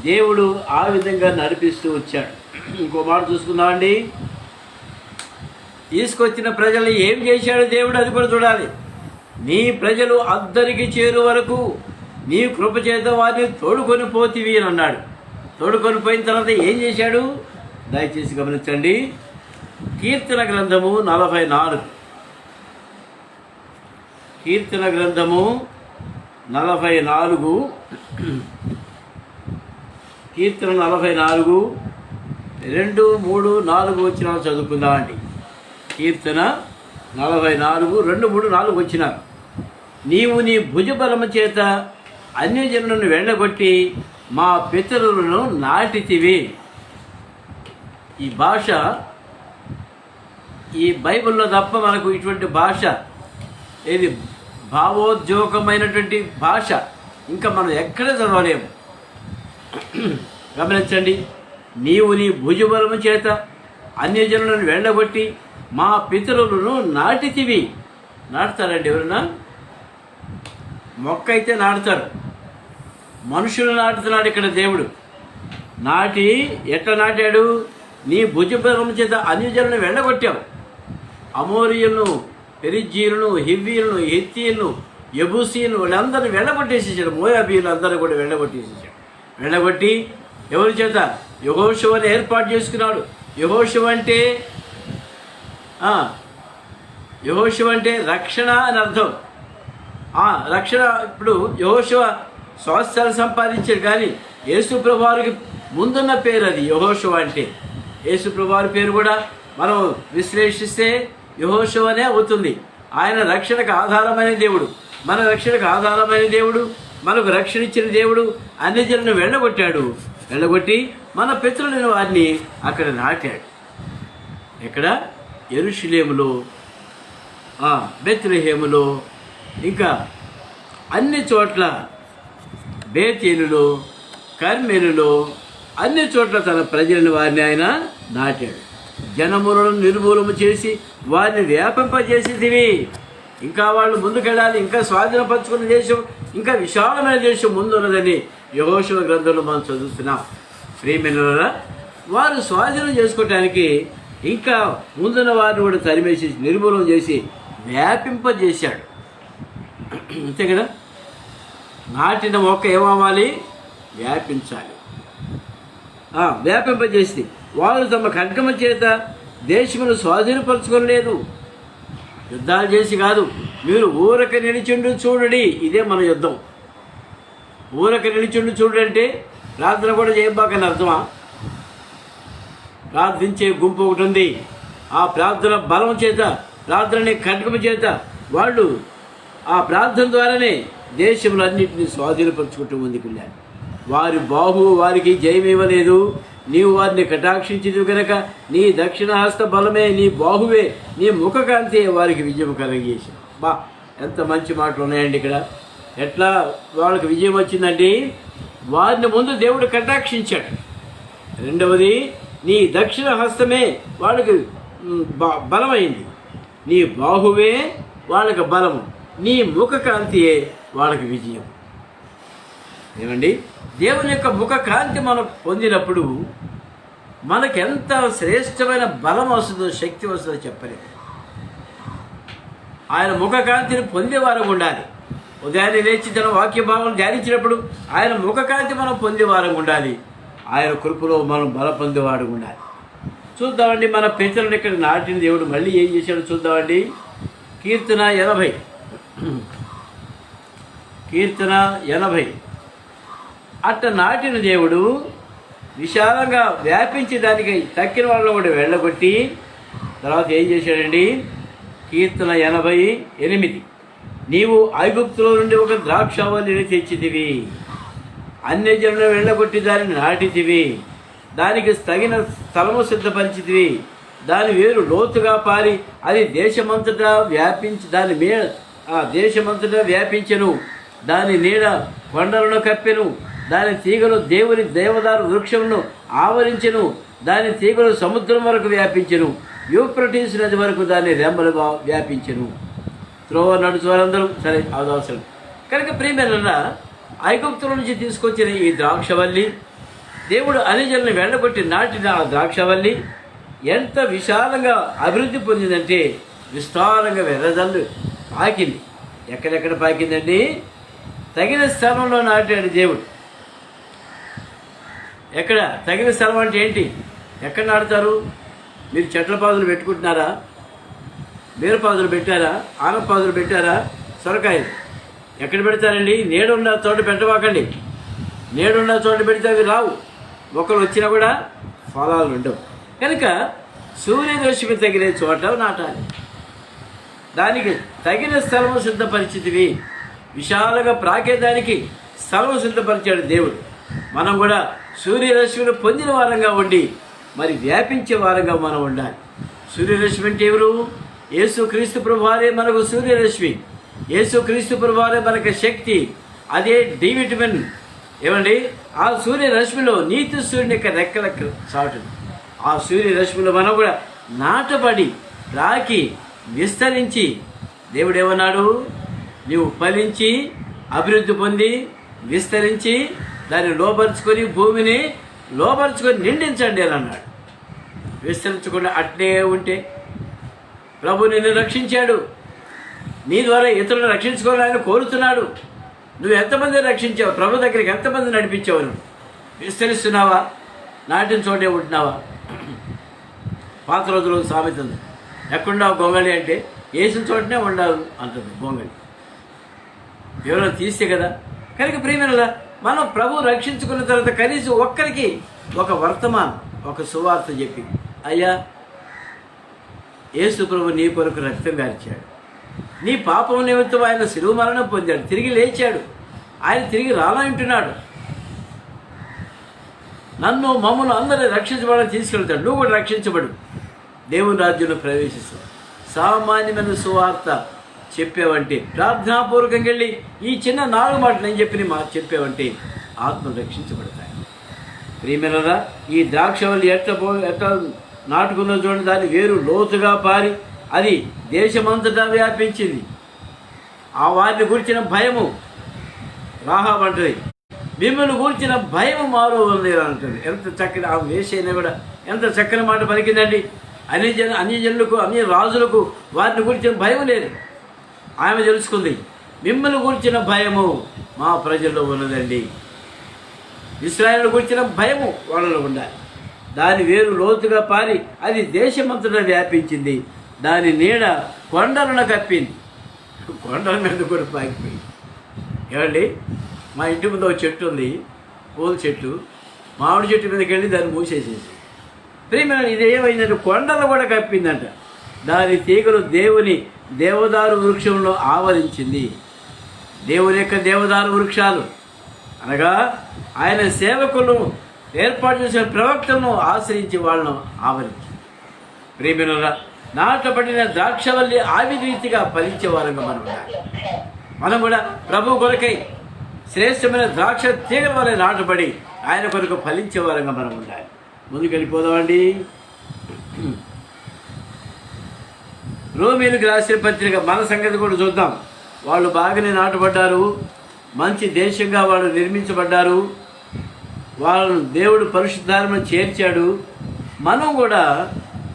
దేవుడు ఆ విధంగా నడిపిస్తూ వచ్చాడు. ఇంకో మాట చూసుకుందామండి. తీసుకొచ్చిన ప్రజల్ని ఏం చేశాడు దేవుడు, అది కూడా చూడాలి. నీ ప్రజలు అద్దరికి చేరు వరకు నీ కృప చేత వారిని తోడుకొని పోతివి అని అన్నాడు. తోడుకొని పోయిన తర్వాత ఏం చేశాడు? దయచేసి గమనించండి. కీర్తన గ్రంథము 44, కీర్తన గ్రంథము 44, కీర్తన 44 2, 3, 4 వచనాలు చదువుకుందామండి. కీర్తన 44 2, 3, 4 వచనాలు. నీవు నీ భుజబలము చేత అన్యజనులను వెళ్ళగొట్టి మా పితరులను నాటితివి. ఈ భాష ఈ బైబిల్లో తప్ప మనకు ఇటువంటి భాష ఇది భావోద్యోగమైనటువంటి భాష ఇంకా మనం ఎక్కడ చదవలేము. గమనించండి. నీవు నీ భుజబలము చేత అన్యజనులను వెళ్ళగొట్టి మా పితరులను నాటితివి. నాటుతారండి ఎవరన్నా? మొక్క అయితే నాటుతారు, మనుషులు నాటుతున్నాడు ఇక్కడ దేవుడు. నాటి ఎట్లా నాటాడు? నీ భుజబలము చేత అన్యజనులను వెళ్ళగొట్టావు. అమోరీయులను, పెరిజ్జీయులను, హివ్వీయులను, హెత్తీయులను, యబూసీయులను వాళ్ళందరినీ వెళ్ళగొట్టేసేసాడు. మోయాబీయులు అందరూ కూడా వెళ్ళగొట్టేసేసాడు. వెళ్ళగొట్టి ఎవరి చేత? యెహోషువని ఏర్పాటు చేసుకున్నాడు. యెహోషువ అంటే రక్షణ అని అర్థం. రక్షణ. ఇప్పుడు యెహోషువ స్వాస్థ్యాలు సంపాదించాడు, కానీ యేసుప్రభు వారికి ముందున్న పేరు అది యెహోషువ అంటే. యేసుప్రభు వారి పేరు కూడా మనం విశ్లేషిస్తే యెహోషువనే అవుతుంది. ఆయన రక్షణకు ఆధారమైన దేవుడు, మన రక్షణకు ఆధారమైన దేవుడు, మనకు రక్షణ ఇచ్చిన దేవుడు. అన్ని జనులను వెళ్ళగొట్టి మన పితరులైన వారిని అక్కడ నాటాడు. ఎక్కడ? యెరూషలేములో, బెత్లెహేములో, ఇంకా అన్ని చోట్ల, బేతేలులో, కర్మెలులో, అన్ని చోట్ల తన ప్రజలను వారిని ఆయన నాటాడు. జనములను నిర్మూలన చేసి వారిని వ్యాపింపజేసేదివి. ఇంకా వాళ్ళు ముందుకెళ్ళాలి, ఇంకా స్వాధీనపరచుకున్న దేశం, ఇంకా విశాలమైన దేశం ముందున్నదని యెహోషువ గ్రంథంలో మనం చదువుతున్నాం. ప్రియమైనవారా, వారు స్వాధీనం చేసుకోవటానికి ఇంకా ముందున్న వారిని కూడా తరిమేసి నిర్మూలన చేసి వ్యాపింపజేశాడు. అంతే కదా? నాటిన మొక్క ఏమవ్వాలి? వ్యాపించాలి. వ్యాపింపజేసి వారు తమ ఖడ్గమ చేత దేశమును స్వాధీనపరచుకోలేదు. యుద్ధాలు చేసి కాదు, మీరు ఊరక నిలిచిండు చూడండి. ఇదే మన యుద్ధం. ఊరక నిలిచిండు చూడంటే ప్రార్థన కూడా చేయబాకని అర్థమా? ప్రార్థించే గుంపు ఒకటి ఉంది. ఆ ప్రార్థన బలం చేత, ప్రార్థనని ఖడ్గమ చేత వాళ్ళు ఆ ప్రార్థన ద్వారానే దేశములన్నింటినీ స్వాధీనపరచుకుంటూ ముందుకెళ్ళారు. వారి బాహువు వారికి జయమివ్వలేదు. నీవు వారిని కటాక్షించినవి కనుక నీ దక్షిణహస్త బలమే, నీ బాహువే, నీ ముఖకాంతి వారికి విజయం కలిగేసావు. ఎంత మంచి మాటలు ఉన్నాయండి ఇక్కడ. ఎట్లా వాళ్ళకి విజయం వచ్చిందండి? వారిని ముందు దేవుడు కటాక్షించాడు. రెండవది, నీ దక్షిణ హస్తమే వాళ్ళకి బలమైంది, నీ బాహువే వాళ్ళకి బలము, నీ ముఖకాంతియే వాళ్ళకి విజయం. ఏమండి? దేవుని యొక్క ముఖకాంతి మనం పొందినప్పుడు మనకెంత శ్రేష్టమైన బలం వస్తుందో, శక్తి వస్తుందో చెప్పలేదు. ఆయన ముఖకాంతిని పొందేవారం ఉండాలి. ఉదయాన్నే లేచి తన వాక్య భావం ధ్యానించినప్పుడు ఆయన ముఖకాంతి మనం పొందేవారం ఉండాలి. ఆయన కృపలో మనం బల పొందేవాడు ఉండాలి. చూద్దామండి, మన పితరులను ఇక్కడ నాటిన దేవుడు మళ్ళీ ఏం చేశాడో చూద్దామండి. కీర్తన 80 అట్ట నాటిన దేవుడు విశాలంగా వ్యాపించి దానికి తక్కిన వాళ్ళని కూడా వెళ్ళగొట్టి తర్వాత ఏం చేశాడండి? కీర్తన 88. నీవు ఐగుప్తులో నుండి ఒక ద్రాక్షావల్లిని తెచ్చితివి, అన్యజనులను వెళ్ళగొట్టి దానిని నాటితివి, దానికి తగిన స్థలము సిద్ధపరిచితివి, దాని వేరు లోతుగా పారి అది దేశమంతటా వ్యాపించెను, దాని నీడ కొండలను కప్పెను, దాని తీగలు దేవుని దేవదారు వృక్షమును ఆవరించెను, దాని తీగలు సముద్రం వరకు వ్యాపించెను, యూఫ్రటీస్ నది వరకు దాని రెమ్మలుగా వ్యాపించెను. త్రోవ నడుచువారందరూ సరే అవసరం కనుక ప్రియమైన ఐగుప్తుల నుంచి తీసుకొచ్చిన ఈ ద్రాక్షవల్లి, దేవుడు అన్యజనులను వెళ్ళగొట్టి నాటిన ఆ ద్రాక్షవల్లి ఎంత విశాలంగా అభివృద్ధి పొందిందంటే విస్తారంగా వెర్రజల్లు పాకింది. ఎక్కడెక్కడ పాకిందండి? తగిన స్థలంలో నాటాడు దేవుడు. ఎక్కడ తగిన స్థలం అంటే ఏంటి? ఎక్కడ నాటుతారు? మీరు చెట్ల పాదులు పెట్టుకుంటున్నారా? బీరపాదులు పెట్టారా? ఆనపాదులు పెట్టారా? సొరకాయలు ఎక్కడ పెడతారండి? నీడున్న చోట పెట్టవాకండి. నీడున్న చోట పెడితే అవి రావు, మొక్కలు వచ్చినా కూడా ఫలాలు ఉండవు. కనుక సూర్యరశ్మి తగిలే చోట నాటాలి. దానికి తగిన స్థలము సిద్ధపరిచితివి. విశాలంగా ప్రాకేదానికి స్థలము సిద్ధపరిచాడు దేవుడు. మనం కూడా సూర్యరశ్మిని పొందిన వారంగా ఉండి మరి వ్యాపించే వారంగా మనం ఉండాలి. సూర్యరశ్మి అంటే ఎవరు? యేసుక్రీస్తు ప్రభువారే మనకు సూర్యరశ్మి. యేసుక్రీస్తు ప్రభువారే మనకు శక్తి. అదే డి విటమిన్. ఏమండి? ఆ సూర్యరశ్మిలో నీతి సూర్యుని యొక్క రెక్కల చాటు. ఆ సూర్యరశ్మిలో మనం కూడా నాటబడి రాకి విస్తరించి, దేవుడు ఏమన్నాడు? నీవు ఫలించి అభివృద్ధి పొంది విస్తరించి దాన్ని లోపరుచుకొని భూమిని లోపరుచుకొని నిండించండి అని అన్నాడు. విస్తరించకుండా అట్లే ఉంటే ప్రభు నిన్ను రక్షించాడు. నీ ద్వారా ఇతరులను రక్షించుకోవాలని ఆయన కోరుతున్నాడు. నువ్వు ఎంతమందిని రక్షించావు? ప్రభు దగ్గరికి ఎంతమంది నడిపించావు? నువ్వు విస్తరిస్తున్నావా? నాటిన చోటే ఉంటున్నావా? పాత రోజుల్లో సామెత ఉంది, ఎక్కడున్నావు గొంగళి అంటే వేసిన చోటనే ఉండాలి అంటుంది గొంగళి. ఎవరైనా తీస్తే కదా. కనుక ప్రియమైన మనం ప్రభు రక్షించుకున్న తర్వాత కనీసం ఒక్కరికి ఒక వర్తమానం, ఒక సువార్త చెప్పి, అయ్యా యేసు ప్రభు నీ కొరకు రక్తం గార్చాడు, నీ పాపం నిమిత్తం ఆయన శిలువ మరణం పొందాడు, తిరిగి లేచాడు, ఆయన తిరిగి రానంటున్నాడు, నన్ను మమ్మల్ని అందరినీ రక్షించబడని తీసుకెళ్తాడు, నువ్వు కూడా రక్షించబడు, దేవుని రాజ్యంలో ప్రవేశిస్తావు. సామాన్యమైన సువార్త చెప్పావంటే, ప్రార్థనాపూర్వకంగా వెళ్ళి ఈ చిన్న 4 మాటలు నేను చెప్పావంటే ఆత్మలు రక్షించబడతాయి. ప్రియమైనరా, ఈ ద్రాక్షవల్లి ఎట్లా నాటుకున్న చూడండి, దాని వేరు లోతుగా పారి అది దేశమంతటా వ్యాపించింది. ఆ వారిని గురించిన భయము రాహాబ్ అంటది, మిమ్మల్ని గురించిన భయము మాలో ఉంది అంటుంది. ఎంత చక్కని ఆ వేసైనా కూడా ఎంత చక్కని మాట పలికిందండి. అన్యజనులకు అన్య రాజులకు వారిని గురించిన భయం లేదు. ఆమె తెలుసుకుంది, మిమ్మల్ని గురించిన భయము మా ప్రజల్లో ఉన్నదండి. ఇశ్రాయేలు గురించిన భయము వాళ్ళలో ఉండాలి. దాని వేరు లోతుగా పారి అది దేశమంతటా వ్యాపించింది. దాని నీడ కొండలను కప్పింది. కొండల మీద కూడా పాకిపోయింది. ఏమండి, మా ఇంటి ముందు ఒక చెట్టు ఉంది, పూల చెట్టు. మామిడి చెట్టు మీదకి వెళ్ళి దాన్ని మూసేసేసి, ప్రియమైన ఇది ఏమైందంటే కొండలు కూడా కప్పిందంట. దాని తీగలు దేవుని దేవదారు వృక్షంలో ఆవరించింది. దేవుని యొక్క దేవదారు వృక్షాలు అనగా ఆయన సేవకులను ఏర్పాటు చేసిన ప్రవక్తలను ఆశ్రయించి వాళ్ళను ఆవరించింది. ప్రియమైన నాటబడిన ద్రాక్షవల్లి ఆవి రీతిగా ఫలించే వారంగా మనం ఉండాలి. మనం కూడా ప్రభు కొరకై శ్రేష్టమైన ద్రాక్ష తీగల వల్ల నాటబడి ఆయన కొరకు ఫలించే వారంగా మనం ఉండాలి. ముందుకు వెళ్ళిపోదామండి. రోమీలకు రాసిన పత్రిక మన సంగతి కూడా చూద్దాం. వాళ్ళు బాగానే నాటబడ్డారు, మంచి దేశంగా వాళ్ళు నిర్మించబడ్డారు, వాళ్ళను దేవుడు పరిశుద్ధాత్మను చేర్చాడు. మనం కూడా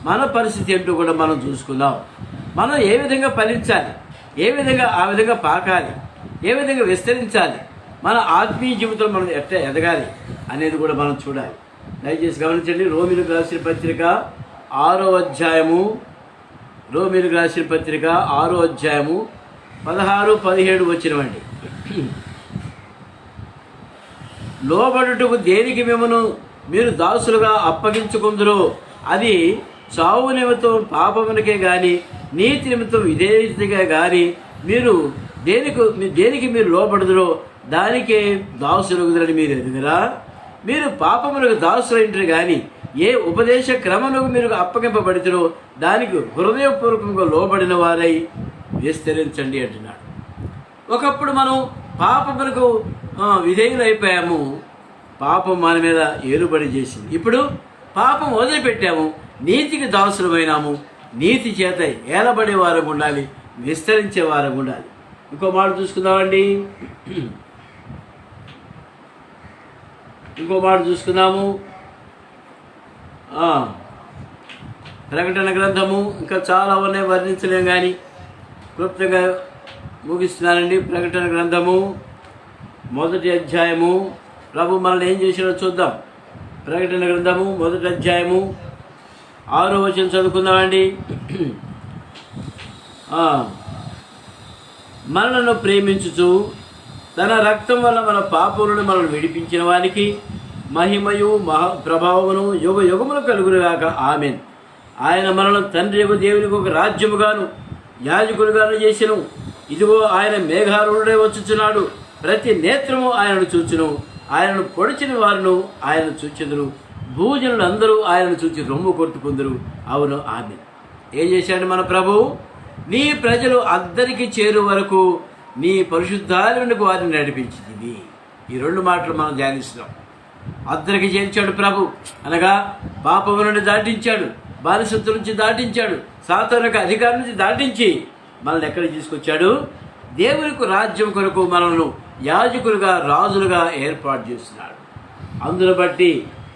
మన పరిస్థితి ఏంటో కూడా మనం చూసుకుందాం. మనం ఏ విధంగా ఫలించాలి, ఏ విధంగా ఆ విధంగా పాకాలి, ఏ విధంగా విస్తరించాలి, మన ఆత్మీయ జీవితం మనం ఎట్లా ఎదగాలి అనేది కూడా మనం చూడాలి. దయచేసి గమనించండి. రోమీలకు రాసిన పత్రిక 6వ అధ్యాయము, రోమీలకు రాసిన పత్రిక 6వ అధ్యాయము 16, 17 వచ్చినవండి. లోబడుటకు దేనికి మీరు దాసులుగా అప్పగించుకుందరో అది చావు నిమిత్తం పాపమునికే కానీ నీతి నిమిత్తం విధేయతగా కానీ మీరు దేనికి మీరు లోబడుదురో దానికే దాసులుగుదరని మీరు ఎదుగురా. మీరు పాపములకు దాసులైంటారు కానీ ఏ ఉపదేశ క్రమములకు మీరు అప్పగింపబడితురో దానికి హృదయపూర్వకంగా లోబడిన వారై విస్తరించండి అంటున్నాడు. ఒకప్పుడు మనం పాపములకు విధేయులైపోయాము, పాపం మన మీద ఏలుబడి చేసింది. ఇప్పుడు పాపం వదిలిపెట్టాము, నీతికి దాసులమైనాము, నీతి చేత ఏలబడే వారం ఉండాలి, విస్తరించే వారం ఉండాలి. ఇంకో మాట చూసుకుందామండి. ఇంకో మాట చూసుకుందాము. ప్రకటన గ్రంథము ఇంకా చాలా ఉన్నాయి, వర్ణించలేం కానీ క్లుప్తంగా ముగిస్తున్నానండి. ప్రకటన గ్రంథము 1వ అధ్యాయము. ప్రభు మనల్ని ఏం చేసినో చూద్దాం. ప్రకటన గ్రంథము 1వ అధ్యాయము 6వ వచనం చదువుకుందామండి. మనలను ప్రేమించుచు తన రక్తం వల్ల మన పాపములను మనల్ని విడిపించిన వానికి మహిమయు ప్రభావమును యుగ యుగములు కలుగునుగాక. ఆమెన్. ఆయన మనల్ని తండ్రి యొక్క దేవునికి ఒక రాజ్యముగాను యాజకులుగాను చేసెను. ఇదిగో ఆయన మేఘారుడే వచ్చుచున్నాడు. ప్రతి నేత్రము ఆయనను చూచును. ఆయనను పొడిచిన వారును ఆయన చూచెదరు. భూజనులు అందరూ ఆయనను చూచి రొమ్ము కొట్టుకుందరు. అవును, ఆమెన్. ఏం చేశాడు మన ప్రభువు? నీ ప్రజలు అద్దరికి చేరు వరకు నీ పరిశుద్ధాత్మకు వారిని నడిపించింది. ఈ రెండు మాటలు మనం ధ్యానిస్తున్నాం. అద్దరికి చేర్చాడు ప్రభు, అనగా పాపము నుండి దాటించాడు, బానిసత్వం నుంచి దాటించాడు, సాతాను యొక్క అధికారం నుంచి దాటించి మనల్ని ఎక్కడికి తీసుకొచ్చాడు? దేవునికి రాజ్యం కొరకు మనల్ని యాజకులుగా, రాజులుగా ఏర్పాటు చేస్తున్నాడు. అందును బట్టి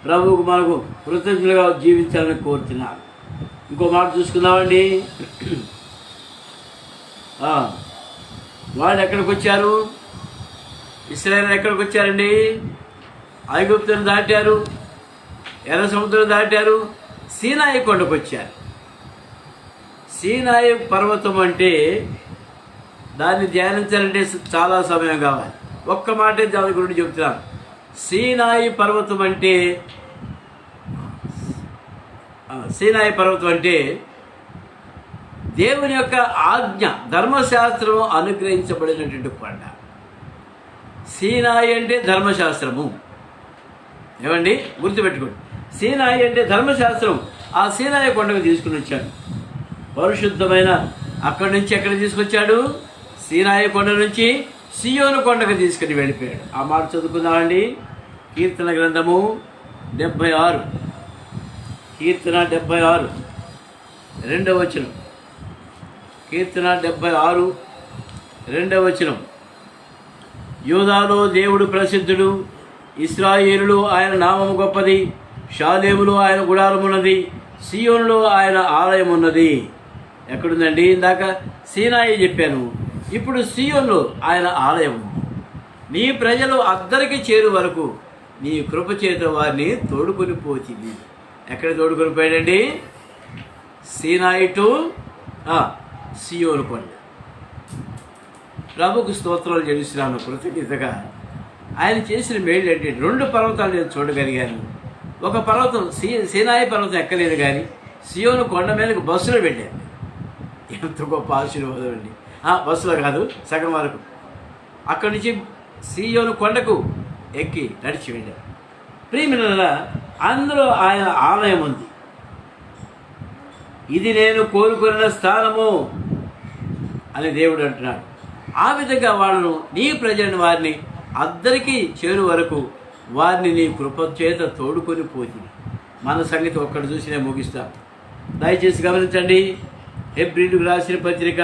ప్రభువుకు మనకు కృతజ్ఞులుగా జీవించాలని కోరుతున్నాను. ఇంకో మాట చూసుకుందామండి. వాళ్ళు ఎక్కడికి వచ్చారు? ఇశ్రాయేలు ఎక్కడికి వచ్చారండి? ఐగుప్తును దాటారు, ఎర్ర సముద్రం దాటారు, సీనాయి కొండకు వచ్చారు. సీనాయి పర్వతం అంటే దాన్ని ధ్యానించాలంటే చాలా సమయం కావాలి. ఒక్క మాటే దాని గురించి చెప్తున్నాను. సీనాయి పర్వతం అంటే దేవుని యొక్క ఆజ్ఞ, ధర్మశాస్త్రము అనుగ్రహించబడినటువంటి కొండ. సీనాయి అంటే ధర్మశాస్త్రము. ఏమండి, గుర్తుపెట్టుకోండి. సీనాయి అంటే ధర్మశాస్త్రం. ఆ సీనాయి కొండకు తీసుకుని వచ్చాడు. పరిశుద్ధమైన అక్కడి నుంచి ఎక్కడ తీసుకొచ్చాడు? సీనాయి కొండ నుంచి సియోను కొండకు తీసుకుని వెళ్ళిపోయాడు. ఆ మాట చదువుకుందామండి. కీర్తన గ్రంథము 76, కీర్తన 76 2వ వచనం. కీర్తన 76 2వ వచనం. యూదాలో దేవుడు ప్రసిద్ధుడు, ఇశ్రాయేలులో ఆయన నామము గొప్పది, షాలేములో ఆయన గుడారం ఉన్నది, సియోనులో ఆయన ఆలయం ఉన్నది. ఎక్కడుందండి? ఇందాక సీనాయి చెప్పాను, ఇప్పుడు సియోనులో ఆయన ఆలయం ఉంది. నీ ప్రజలు అద్దరికి చేరు వరకు నీ కృప చేత వారిని తోడుకొని పోతుంది. ఎక్కడ తోడుకొని పోయాడండి? సీనాయి టు సియోను కొండ. ప్రభుకు స్తోత్రాలు చెల్లిస్తున్నాను కృతజ్ఞతగా. ఆయన చేసిన మేలు అంటే 2 పర్వతాలు నేను చూడగలిగాను. ఒక పర్వతం సీనాయి పర్వతం ఎక్కలేదు, కానీ సియోను కొండ మీదకి బస్సులో వెళ్ళాను. ఎంత గొప్ప ఆశీర్వాదం అండి. బస్సులో కాదు, సగం వరకు అక్కడి నుంచి సియోను కొండకు ఎక్కి నడిచి వెళ్ళాను. ప్రియమిత్రులారా, అందులో ఆయన ఆలయం ఉంది. ఇది నేను కోరుకున్న స్థానము అని దేవుడు అంటున్నాడు. ఆ విధంగా వాళ్ళను, నీ ప్రజలను, వారిని అద్దరికి చేరు వరకు వారిని నీ కృప చేత తోడుకొని పోతుంది. మన సంగతి ఒక్కడు చూసి నేను ముగిస్తాను. దయచేసి గమనించండి. హెబ్రీయులకు రాసిన పత్రిక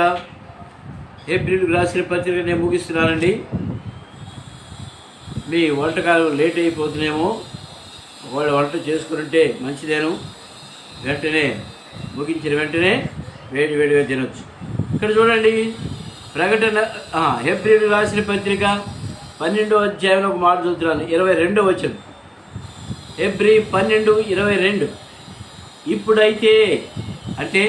నేను ముగిస్తున్నానండి. మీ వంటకాలు లేట్ అయిపోతున్నాయేమో, వాళ్ళు వంట చేసుకుంటే మంచిదేను. వెంటనే ముగించిన వెంటనే వేడివేడిగా తినొచ్చు. ఇక్కడ చూడండి, ప్రకటన హెబ్రీయులకు రాసిన పత్రిక 12వ అధ్యాయంలో ఒక మాట చూస్తున్నాను. 22వ వచనం. హెబ్రీ 12:22. ఇప్పుడైతే అంటే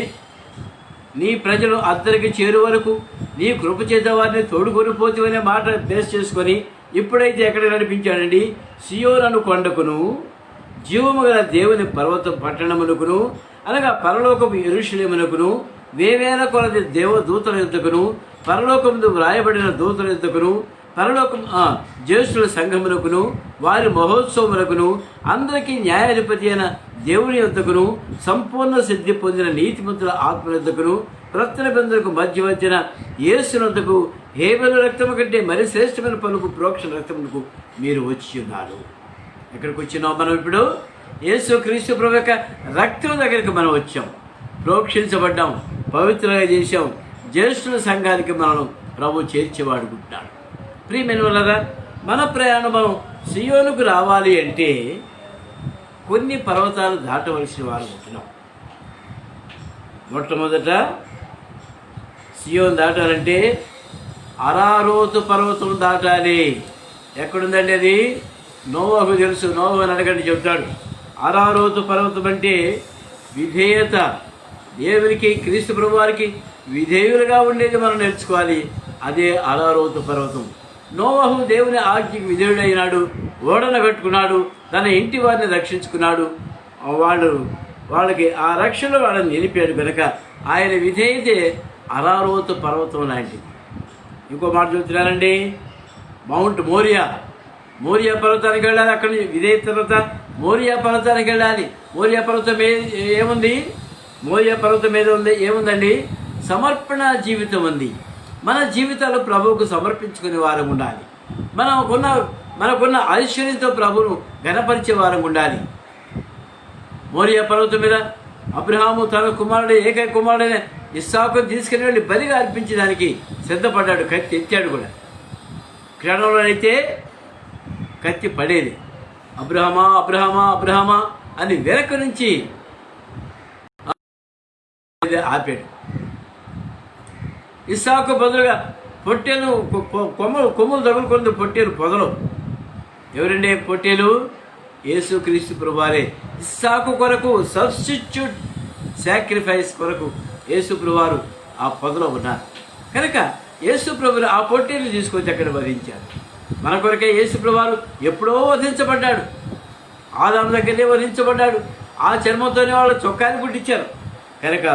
నీ ప్రజలు అద్దరికి చేరు వరకు నీ కృప చేత వారిని తోడుకొని పోతేవనే మాట బేస్ చేసుకొని ఇప్పుడైతే ఎక్కడ నడిపించాడండి? సియోను కొండకును, జీవము గల దేవుని పర్వతం పట్టణమునకును, అనగా పరలోకపు యెరూషలేమునకును, వేవేల కొలది దేవదూతల యుద్ధకును, పరలోకముందు వ్రాయబడిన దూతల యుద్ధకును, పరలోకం జ్యేష్ఠుల సంఘమునకును, వారి మహోత్సవమునకును, అందరికీ న్యాయాధిపతి అయిన దేవుని యొద్దకును, సంపూర్ణ సిద్ధి పొందిన నీతిమంతుల ఆత్మ యొద్దకును, ప్రత్యన బంధులకు మధ్య వచ్చిన యేసునొద్దకు, హేబెలు రక్తము కంటే మరి శ్రేష్టమైన పలుకు ప్రోక్షణ రక్తమునకు మీరు వచ్చి ఉన్నారు. ఎక్కడికి వచ్చినాం మనం? ఇప్పుడు యేసు క్రీస్తు ప్రభు యొక్క రక్తం దగ్గరికి మనం వచ్చాం, ప్రోక్షించబడ్డాం, పవిత్రంగా చేశాం. జ్యేష్ఠుల సంఘానికి మనం ప్రభు చేర్చేవాడుకుంటున్నాడు. ప్రియమైన వాళ్ళరా, మన ప్రయాణం మనం సియోనుకు రావాలి అంటే కొన్ని పర్వతాలు దాటవలసిన వారు ఉంటున్నాం. మొట్టమొదట సియోను దాటాలంటే అరారోతు పర్వతం దాటాలి. ఎక్కడుందండి అది? నోవహు తెలుసు. నోవహు అని అడగండి, చెప్తాడు. అరారోతు పర్వతం అంటే విధేయత, దేవునికి, క్రీస్తు ప్రభు వారికి విధేయులుగా ఉండేది మనం నేర్చుకోవాలి. అదే అరారోతు పర్వతం. నోవహు దేవుని ఆజ్ఞకి విధేయుడైనాడు, ఓడను కట్టుకున్నాడు, తన ఇంటి వారిని రక్షించుకున్నాడు. వాళ్ళకి ఆ రక్షణ వాళ్ళని నిలిపాడు కనుక ఆయన విధేయతే అరారోతు పర్వతం లాంటిది. ఇంకో మాట చూస్తున్నానండి, మౌంట్ మోరియా పర్వతానికి వెళ్ళాలి. అక్కడ విధేయ తర్వాత మోరియా పర్వతానికి వెళ్ళాలి. మోరియా పర్వతం ఏముంది? మోరియా పర్వతం మీద ఉంది ఏముందండి? సమర్పణ జీవితం ఉంది. మన జీవితాలు ప్రభువుకు సమర్పించుకునే వారం ఉండాలి. మనకున్న ఐశ్వర్యంతో ప్రభువును ఘనపరిచే వారం ఉండాలి. మోరియా పర్వతం మీద అబ్రహాము తన ఏకైక కుమారుడైన ఇస్సాకును తీసుకుని వెళ్ళి బలిగా అర్పించడానికి సిద్ధపడ్డాడు. కత్తి ఎత్తాడు కూడా. క్షణంలో అయితే కత్తి పడేది. అబ్రహమా అబ్రహమా అబ్రహమా అని వెనక నుంచి ఆపాడు. ఇస్సాకు బదులుగా పొట్టేలు కొమ్ములు తగులుకుంది. పొట్టేలు పొదలు. ఎవరండి పొట్టేలు? యేసుక్రీస్తు ప్రభువారే. ఇస్సాకు కొరకు సబ్స్టిట్యూట్ సాక్రిఫైస్ కొరకు యేసు ప్రభువారు ఆ పొదలో ఉన్నారు కనుక యేసు ప్రభువు ఆ పొట్టేలు తీసుకొచ్చి అక్కడ వధించారు. మన కొరకే యేసు ప్రభువారు ఎప్పుడో వధించబడ్డాడు. ఆదాము దగ్గరనే వధించబడ్డాడు. ఆ చర్మంతోనే వాళ్ళు చొక్కాని పుట్టించారు కనుక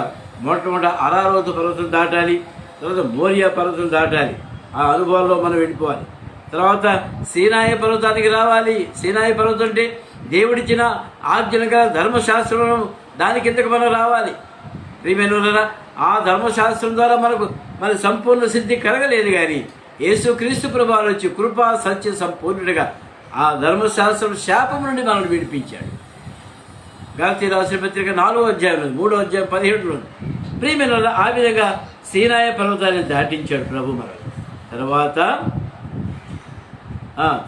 మొట్టమొదట అరారోతు పర్వతం దాటాలి, తర్వాత మోరియా పర్వతం దాటాలి. ఆ అనుభవాల్లో మనం వెళ్ళిపోవాలి. తర్వాత సీనాయి పర్వతానికి రావాలి. సీనాయి పర్వతం అంటే దేవుడిచ్చిన ఆజ్ఞలుగా ధర్మశాస్త్రం, దాని కిందకు మనం రావాలి. ప్రియమైనవారా, ఆ ధర్మశాస్త్రం ద్వారా మన సంపూర్ణ సిద్ధి కలగలేదు. కానీ యేసుక్రీస్తు ప్రభువారు వచ్చి కృపా సత్య సంపూర్ణుడిగా ఆ ధర్మశాస్త్రం శాపం నుండి మనల్ని విడిపించాడు. గలతీ రాసిన పత్రిక 4వ అధ్యాయంలో 3వ అధ్యాయం 17లో ప్రియమైనవారా, ఆ విధంగా సీనాయ పర్వతాన్ని దాటించాడు ప్రభు మనల్ని.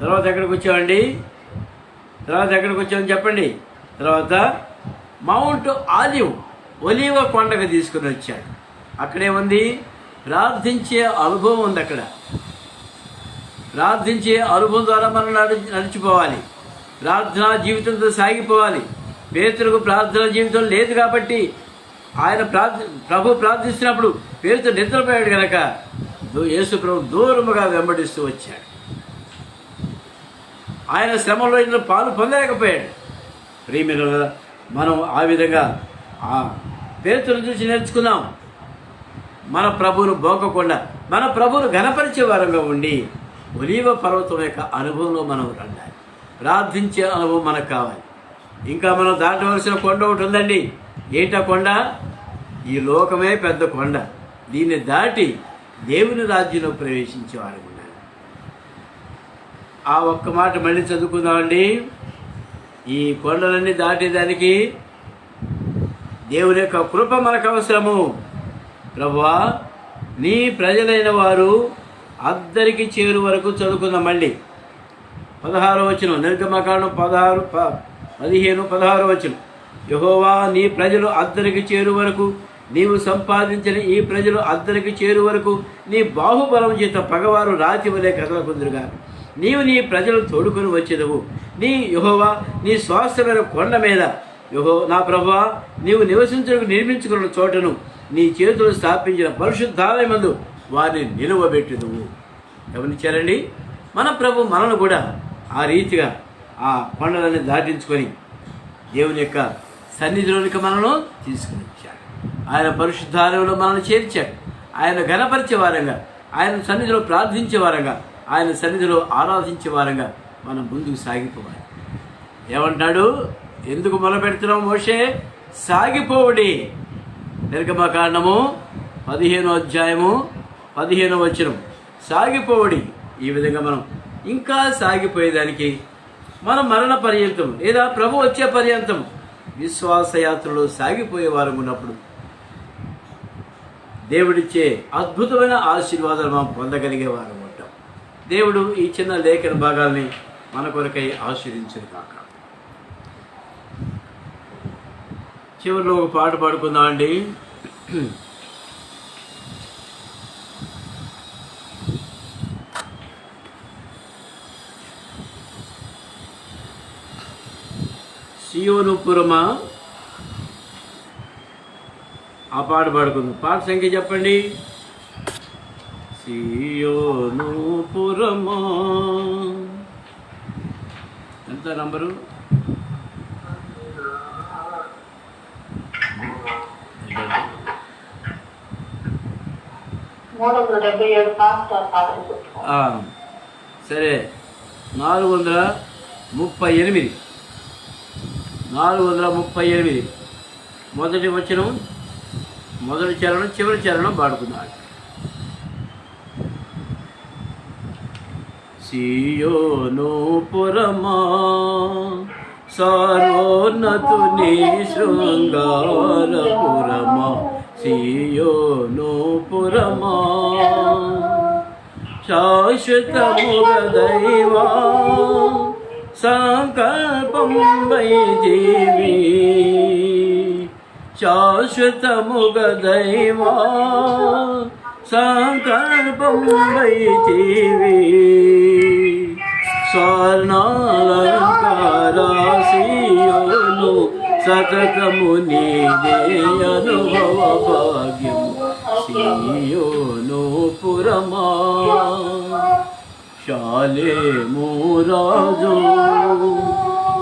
తర్వాత ఎక్కడికి వచ్చామండి? ఎక్కడికి వచ్చామని చెప్పండి. తర్వాత మౌంట్ ఒలీవ కొండకు తీసుకుని వచ్చాడు. అక్కడేముంది? ప్రార్థించే అనుభవం ఉంది. అక్కడ ప్రార్థించే అనుభవం ద్వారా మనం నడిచిపోవాలి. ప్రార్థనా జీవితంతో సాగిపోవాలి. పేతురుకు ప్రార్థనా జీవితం లేదు కాబట్టి ఆయన ప్రభు ప్రార్థిస్తున్నప్పుడు పేతురు నిద్రపోయాడు కనుక యేసు ప్రభు దూరముగా వెంబడిస్తూ వచ్చాడు. ఆయన శ్రమలో పాలు పొందలేకపోయాడు. ప్రియమైన మనం ఆ విధంగా ఆ పేతురును చూసి నేర్చుకుందాం. మన ప్రభువును బోకకుండా మన ప్రభువును ఘనపరిచే వారంగా ఉండి ఒలీవ పర్వతం యొక్క అనుభవంలో మనం రండాలి. ప్రార్థించే అనుభవం మనకు కావాలి. ఇంకా మనం దాటవలసిన కొండ ఒకటి ఉందండి. ఏంటా కొండ? ఈ లోకమే పెద్ద కొండ. దీన్ని దాటి దేవుని రాజ్యంలో ప్రవేశించే వారు ఉండాలి. ఆ ఒక్క మాట మళ్ళీ చదువుకుందామండి. ఈ కొండలన్నీ దాటేదానికి దేవుని యొక్క కృప మనకు అవసరము. ప్రభువా, నీ ప్రజలైన వారు అద్దరికి చేరు వరకు చదువుకుందాం. మళ్ళీ 16వ వచనం, నిర్గమకాండం 15-16 వచనం. యెహోవా, నీ ప్రజలు అద్దరికి చేరు వరకు, నీవు సంపాదించిన ఈ ప్రజలు అద్దరికి చేరు వరకు నీ బాహుబలం చేత పగవారు రాతి వలె కదలకుందురుగా. నీవు నీ ప్రజలు తోడుకొని వచ్చేదవు. నీ యెహోవా, నీ స్వాస్థ్యమైన కొండ మీద నా ప్రభువా, నీవు నివసించుటకు నిర్మించుకున్న చోటను నీ చేతులు స్థాపించిన పరిశుద్ధాలయమందు వారిని నిలువబెట్టుదువు. గమనించారండి? మన ప్రభు మనల్ని కూడా ఆ రీతిగా ఆ కొండలని దాటించుకొని దేవుని యొక్క సన్నిధిలోనికి మనను తీసుకుని వచ్చాడు. ఆయన పరిశుద్ధాలయంలో మనల్ని చేర్చాడు. ఆయన ఘనపరిచే వారంగా, ఆయన సన్నిధిలో ప్రార్థించే వారంగా, ఆయన సన్నిధిలో ఆరాధించే వారంగా మనం ముందుకు సాగిపోవాలి. ఏమంటాడు? ఎందుకు మొదలుపెడుతున్నాం మోషే? సాగిపోవడి. నిర్గమకాండము 15వ అధ్యాయము 15వ వచనం. సాగిపోవడి. ఈ విధంగా మనం ఇంకా సాగిపోయేదానికి మనం మరణ పర్యంతం లేదా ప్రభు వచ్చే పర్యంతం విశ్వాసయాత్రలో సాగిపోయే వారం ఉన్నప్పుడు దేవుడిచ్చే అద్భుతమైన ఆశీర్వాదాలు మనం పొందగలిగే వారం ఉంటాం. దేవుడు ఈ చిన్న లేఖన భాగాల్ని మన కొరకై ఆశీర్వదించును కాక. చివరిలో ఒక పాట పాడుకుందామండి. సియోనుపురమా, ఆ పాట పాడుకుందాం. పాట సంఖ్య చెప్పండి. సియోను పురమా. ఎంత నంబరు? సరే, 438. 438 మొదటి వచనం, మొదటి చరణం, చివరి చరణం పాడుకున్నాడు. సియోను పురమా, సర్వోన్నతుని శృంగారపురమా, సియోను పురమా, శాశ్వతముగ దైవా సంకల్పం వై జీవి, శాశ్వతముగ దైవా సంకల్పం వై జీవి, స్వర్ణాలంకారాసియోను సతతము నీదే అనుభవ భాగ్యం, సియోను పురమా, శాలేము రాజు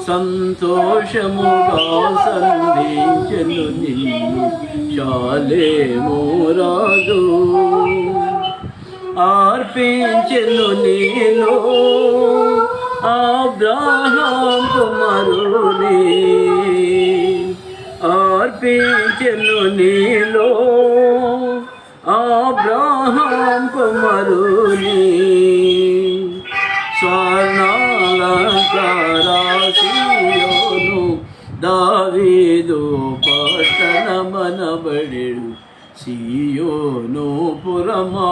సంతోషముగా సంధించెను నిన్ను, శాలేము రాజు అర్పించెను నీలో అబ్రహాం కుమారుని, అర్పించెను నీలో అబ్రహాం కుమారుని, స్వర్ణాలంకారాసియోను దావీదు పట్టణమనబడెడు, సియోను పురమా.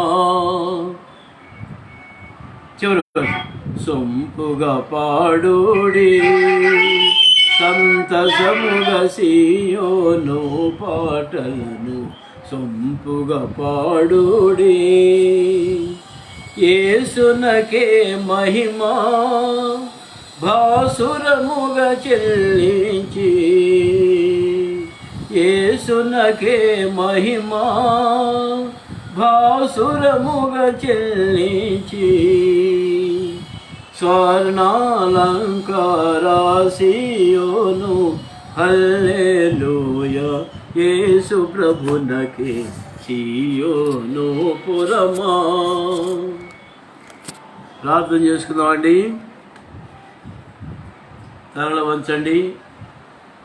చివరి సొంపుగా పాడుడి సంతసముగా సియోను పాటలను, సొంపుగా పాడుడి యేసునకే మహిమా భాసురముగా చెల్లించి, యేసునకే మహిమా భాసురముగా చెల్లించి, స్వర్ణాలంకారాసియోను హల్లెలూయా, యేసు ప్రభునకే సియోను పురమా. ప్రార్థన చేసుకుందామండి. తలలు వంచండి,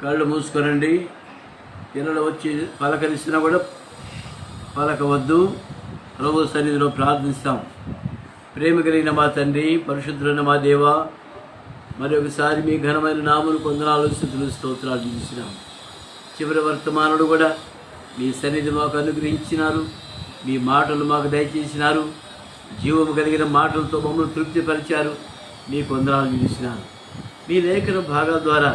కళ్ళు మూసుకోనండి. పిల్లలు వచ్చి పలకరిస్తున్నా కూడా పలకవద్దు. ప్రభు సన్నిధిలో ప్రార్థిస్తాం. ప్రేమ కలిగిన మా తండ్రి, పరిశుద్ధులైన మా దేవ, మరి ఒకసారి మీ ఘనమైన నామను కొందనాలు స్తుతులు స్తోత్రాలు చూసినాం. చివరి వర్తమానుడు కూడా మీ సన్నిధి మాకు అనుగ్రహించినారు, మీ మాటలు మాకు దయచేసినారు, జీవము కలిగిన మాటలతో మమ్మల్ని తృప్తిపరిచారు. మీ కొందనాలు చూసినారు. మీ లేఖన భాగాల ద్వారా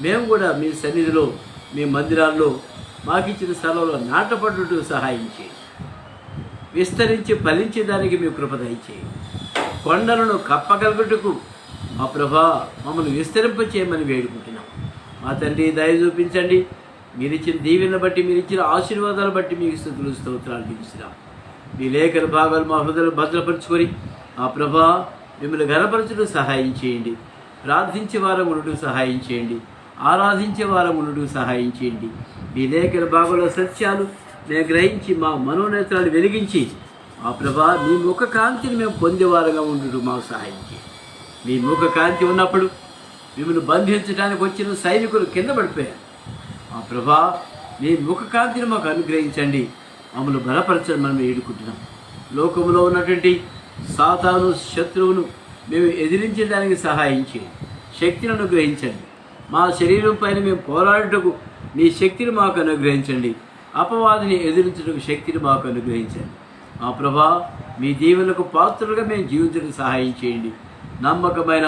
మేము కూడా మీ సన్నిధిలో, మీ మందిరాల్లో మాకిచ్చిన స్థలంలో నాటపడుటకు సహాయం చేయి. విస్తరించి ఫలించేదానికి మీ కృప దయచేయి. కొండలను కప్పగలుగుటకు మా ప్రభా మమ్మల్ని విస్తరింపచేయమని వేడుకుంటున్నాం. మా తండ్రి దయ చూపించండి. మీరిచ్చిన దీవెనను బట్టి, మీరిచ్చిన ఆశీర్వాదాలు బట్టి మీకు స్తుతులు స్తోత్రాలు చూపిస్తున్నాం. మీ లేఖన భాగాలు మా హృదయాలు భద్రపరుచుకొని మా ప్రభా మిమ్మల్ని ఘనపరచుటకు సహాయం చేయండి. ప్రార్థించే వారం ఉండుటకు సహాయం చేయండి. ఆరాధించే వారం ఉండుటకు సహాయం చేయండి. మీ లేఖన భాగంలో సత్యాలు మేము గ్రహించి మా మనోనేత్రాలు వెలిగించి మా ప్రభా మీ ముఖ కాంతిని మేము పొందేవారుగా ఉండుటకు మాకు సహాయం చేయండి. మీ ముఖ కాంతి ఉన్నప్పుడు మిమ్మల్ని బంధించడానికి వచ్చిన సైనికులు కింద పడిపోయారు. మా ప్రభా మీ ముఖ కాంతిని మాకు అనుగ్రహించండి. మమ్మల్ని బలపరచని మనం వేడుకుంటున్నాం. లోకంలో ఉన్నటువంటి సాతాను శత్రువును మేము ఎదిరించడానికి సహాయం చేయండి. శక్తిని అనుగ్రహించండి. మా శరీరం పైన మేము పోరాడుటకు మీ శక్తిని మాకు అనుగ్రహించండి. అపవాదిని ఎదిరించడానికి శక్తిని మాకు అనుగ్రహించండి. మా ప్రభా మీ దీవెనలకు పాత్రలుగా మేము జీవించడానికి సహాయం చేయండి. నమ్మకమైన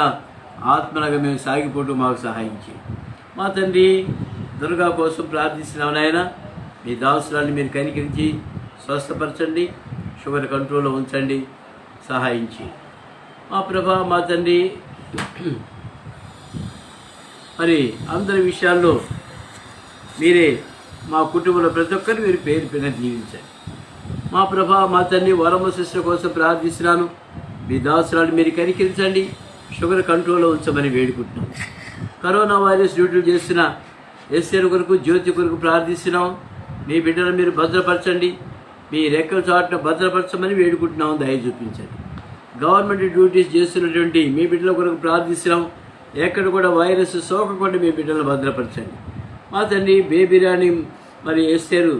ఆత్మలుగా మేము సాగిపోవటం మాకు సహాయం చేయండి. మా తండ్రి దుర్గా కోసం ప్రార్థిస్తున్నాం నాయన. మీ దాసురాన్ని మీరు కనికరించి స్వస్థపరచండి, షుగర్ కంట్రోల్లో ఉంచండి, సహాయం చేయండి. మా ప్రభా మా తండ్రి మరి అందరి విషయాల్లో మీరే మా కుటుంబంలో ప్రతి ఒక్కరిని మీరు పేరు పైన దీవించండి. మా ప్రభా మా తండ్రి వరమ సిస్టర్ కోసం ప్రార్థిస్తున్నాను. మీ దాసురాలు మీరు కనికరించండి, షుగర్ కంట్రోల్లో ఉంచమని వేడుకుంటున్నాం. కరోనా వైరస్ డ్యూటీలు చేస్తున్న ఎస్ఆర్ కొరకు, జ్యోతి కొరకు ప్రార్థిస్తున్నాం. మీ బిడ్డలను మీరు భద్రపరచండి, మీ రెక్కల చాటున భద్రపరచమని వేడుకుంటున్నాం. దయ చూపించండి. గవర్నమెంట్ డ్యూటీస్ చేస్తున్నటువంటి మీ బిడ్డల కొరకు ప్రార్థిస్తున్నాం. ఎక్కడ కూడా వైరస్ సోకకుండా మీ బిడ్డలను భద్రపరచండి. మా తండ్రి బేబీ రాణి మరి ఎస్ఆర్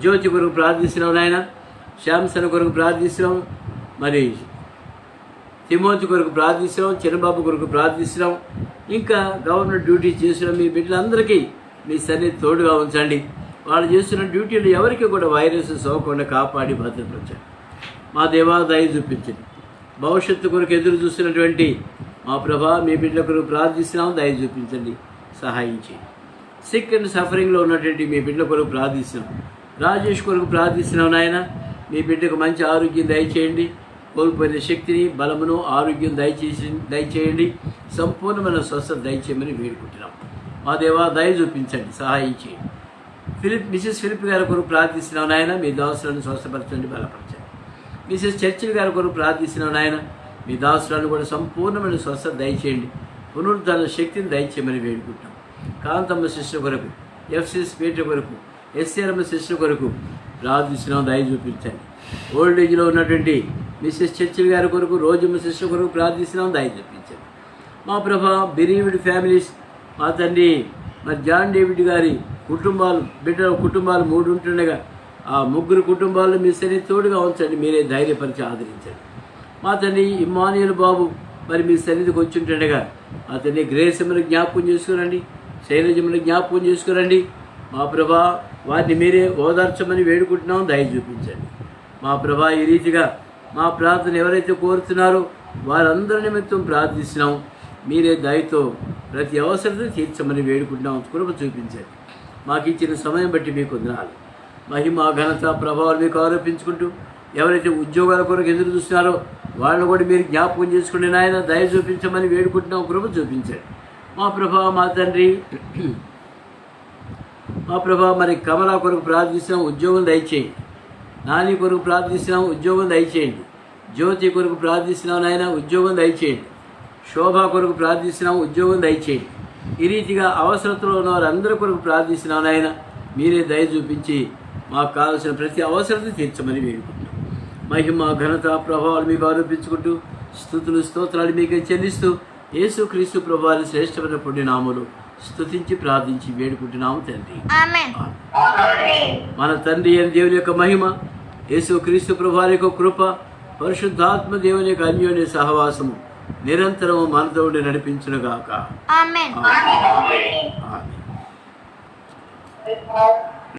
జ్యోతి కొరకు ప్రార్థిస్తున్నాం. నాయన శ్యామ్సన్ కొరకు ప్రార్థిస్తున్నాం. మరి తిమోతి కొరకు ప్రార్థిస్తున్నాం. చిన్నబాబు కొరకు ప్రార్థిస్తున్నాం. ఇంకా గవర్నమెంట్ డ్యూటీ చేసిన మీ బిడ్డలందరికీ మీ సన్నిధి తోడుగా ఉంచండి. వాళ్ళు చేస్తున్న డ్యూటీలు ఎవరికి కూడా వైరస్ సోకకుండా కాపాడి భద్రపరచండి. మా దేవా దయ చూపించండి. భవిష్యత్తు కొరకు ఎదురు చూస్తున్నటువంటి మా ప్రభా మీ బిడ్డల కొరకు ప్రార్థిస్తున్నాం. దయ చూపించండి, సహాయం చేయండి. సిక్ అండ్ సఫరింగ్లో ఉన్నటువంటి మీ బిడ్డల కొరకు ప్రార్థిస్తున్నాం. రాజేష్ కొరకు ప్రార్థిస్తున్నాం. నాయన మీ బిడ్డకు మంచి ఆరోగ్యం దయచేయండి. కోల్పోయిన శక్తిని, బలమును, ఆరోగ్యం దయచేయండి. సంపూర్ణమైన స్వస్థత దయచేయమని వేడుకుంటున్నాం. మా దేవా దయ చూపించండి, సహాయం చేయండి. మిసెస్ ఫిలిప్ గారి కొరకు ప్రార్థిస్తున్నాం. నాయన మీ దాసులను స్వస్థపరచండి, బలపరచండి. మిసెస్ చర్చిల్ గారి కొరకు ప్రార్థిస్తున్నాం. నాయన మీ దాసులను కూడా సంపూర్ణమైన స్వస్థత దయచేయండి. పునరుద్ధరణ శక్తిని దయచేయమని వేడుకుంటున్నాం. కాంతమ్మ శిష్యుల కొరకు, ఎఫ్సిఎస్ పీటర్ కొరకు, ఎస్ఆర్ఎం శిష్యుల కొరకు ప్రార్థిస్తున్నాం. దయ చూపించండి. ఓల్డ్ ఏజ్లో ఉన్నటువంటి మిసెస్ చర్చిల్ గారి కొరకు, రోజమ్మ శిష్యుల కొరకు ప్రార్థిస్తున్నాం. దయ చూపించండి. మా ప్రభా బెరీవిడ్ ఫ్యామిలీస్, మా తండ్రి మరి జాన్ డేవిడ్ గారి కుటుంబాలు, బిడ్డల కుటుంబాలు 3 ఉంటుండగా ఆ 3 కుటుంబాల్లో మీ సరి తోడుగా ఉంచండి. మీరే ధైర్యపరిచి ఆదరించండి. మా తండ్రి ఇమ్మానుయేల్ బాబు మరి మీ సన్నిధికి వచ్చి ఉంటుండగా మా తండ్రి గ్రేసమ్మని జ్ఞాపకం చేసుకురండి, శైలజమ్మని జ్ఞాపకం చేసుకురండి. మా ప్రభా వారిని మీరే ఓదార్చమని వేడుకుంటున్నాం. దయ చూపించండి. మా ప్రభా ఈ రీతిగా మా ప్రార్థన ఎవరైతే కోరుతున్నారో వారందరి నిమిత్తం ప్రార్థిస్తున్నాం. మీరే దయతో ప్రతి అవసరం తీర్చమని వేడుకుంటున్నాం. కృప చూపించండి. మాకు ఇచ్చిన సమయం బట్టి మీకు వందనాలు. మహిమ, ఘనత, ప్రభావాలు మీకు ఆరోపించుకుంటూ ఎవరైతే ఉద్యోగాల కొరకు ఎదురు చూస్తున్నారో వాళ్ళని కూడా మీరు జ్ఞాపకం చేసుకుని నాయన దయ చూపించమని వేడుకుంటున్నాం. కృప చూపించండి. మా ప్రభా మా తండ్రి మా ప్రభా మరి కమలా కొరకు ప్రార్థిస్తున్నాం, ఉద్యోగం దయచేయండి. నాని కొరకు ప్రార్థిస్తున్నాం, ఉద్యోగం దయచేయండి. జ్యోతి కొరకు ప్రార్థిస్తున్నాం, నాయన ఉద్యోగం దయచేయండి. శోభ కొరకు ప్రార్థిస్తున్నాం, ఉద్యోగం దయచేయండి. ఈ రీతిగా అవసరతలో ఉన్న వారందరి కొరకు ప్రార్థిస్తున్నాం. నాయన మీరే దయ చూపించి మాకు కావాల్సిన ప్రతి అవసరత తీర్చమని వేడుకుంటున్నాం. మహిమ, ఘనత, ప్రభావాలు మీకు ఆరోపించుకుంటూ స్తుతులు, స్తోత్రాలు మీకే చెల్లిస్తూ యేసు క్రీస్తు ప్రభువారి శ్రేష్టమైన పుణ్యనామములు స్తుతించి ప్రార్థించి వేడుకుంటున్నాము తండ్రి. మన తండ్రి అయిన దేవుని యొక్క మహిమ, యేసు క్రీస్తు ప్రభువారి యొక్క కృప, పరిశుద్ధాత్మ దేవుని యొక్క అన్యోన్య సహవాసము నిరంతరము మనతో నడిపించునుగాక. ఆమేన్.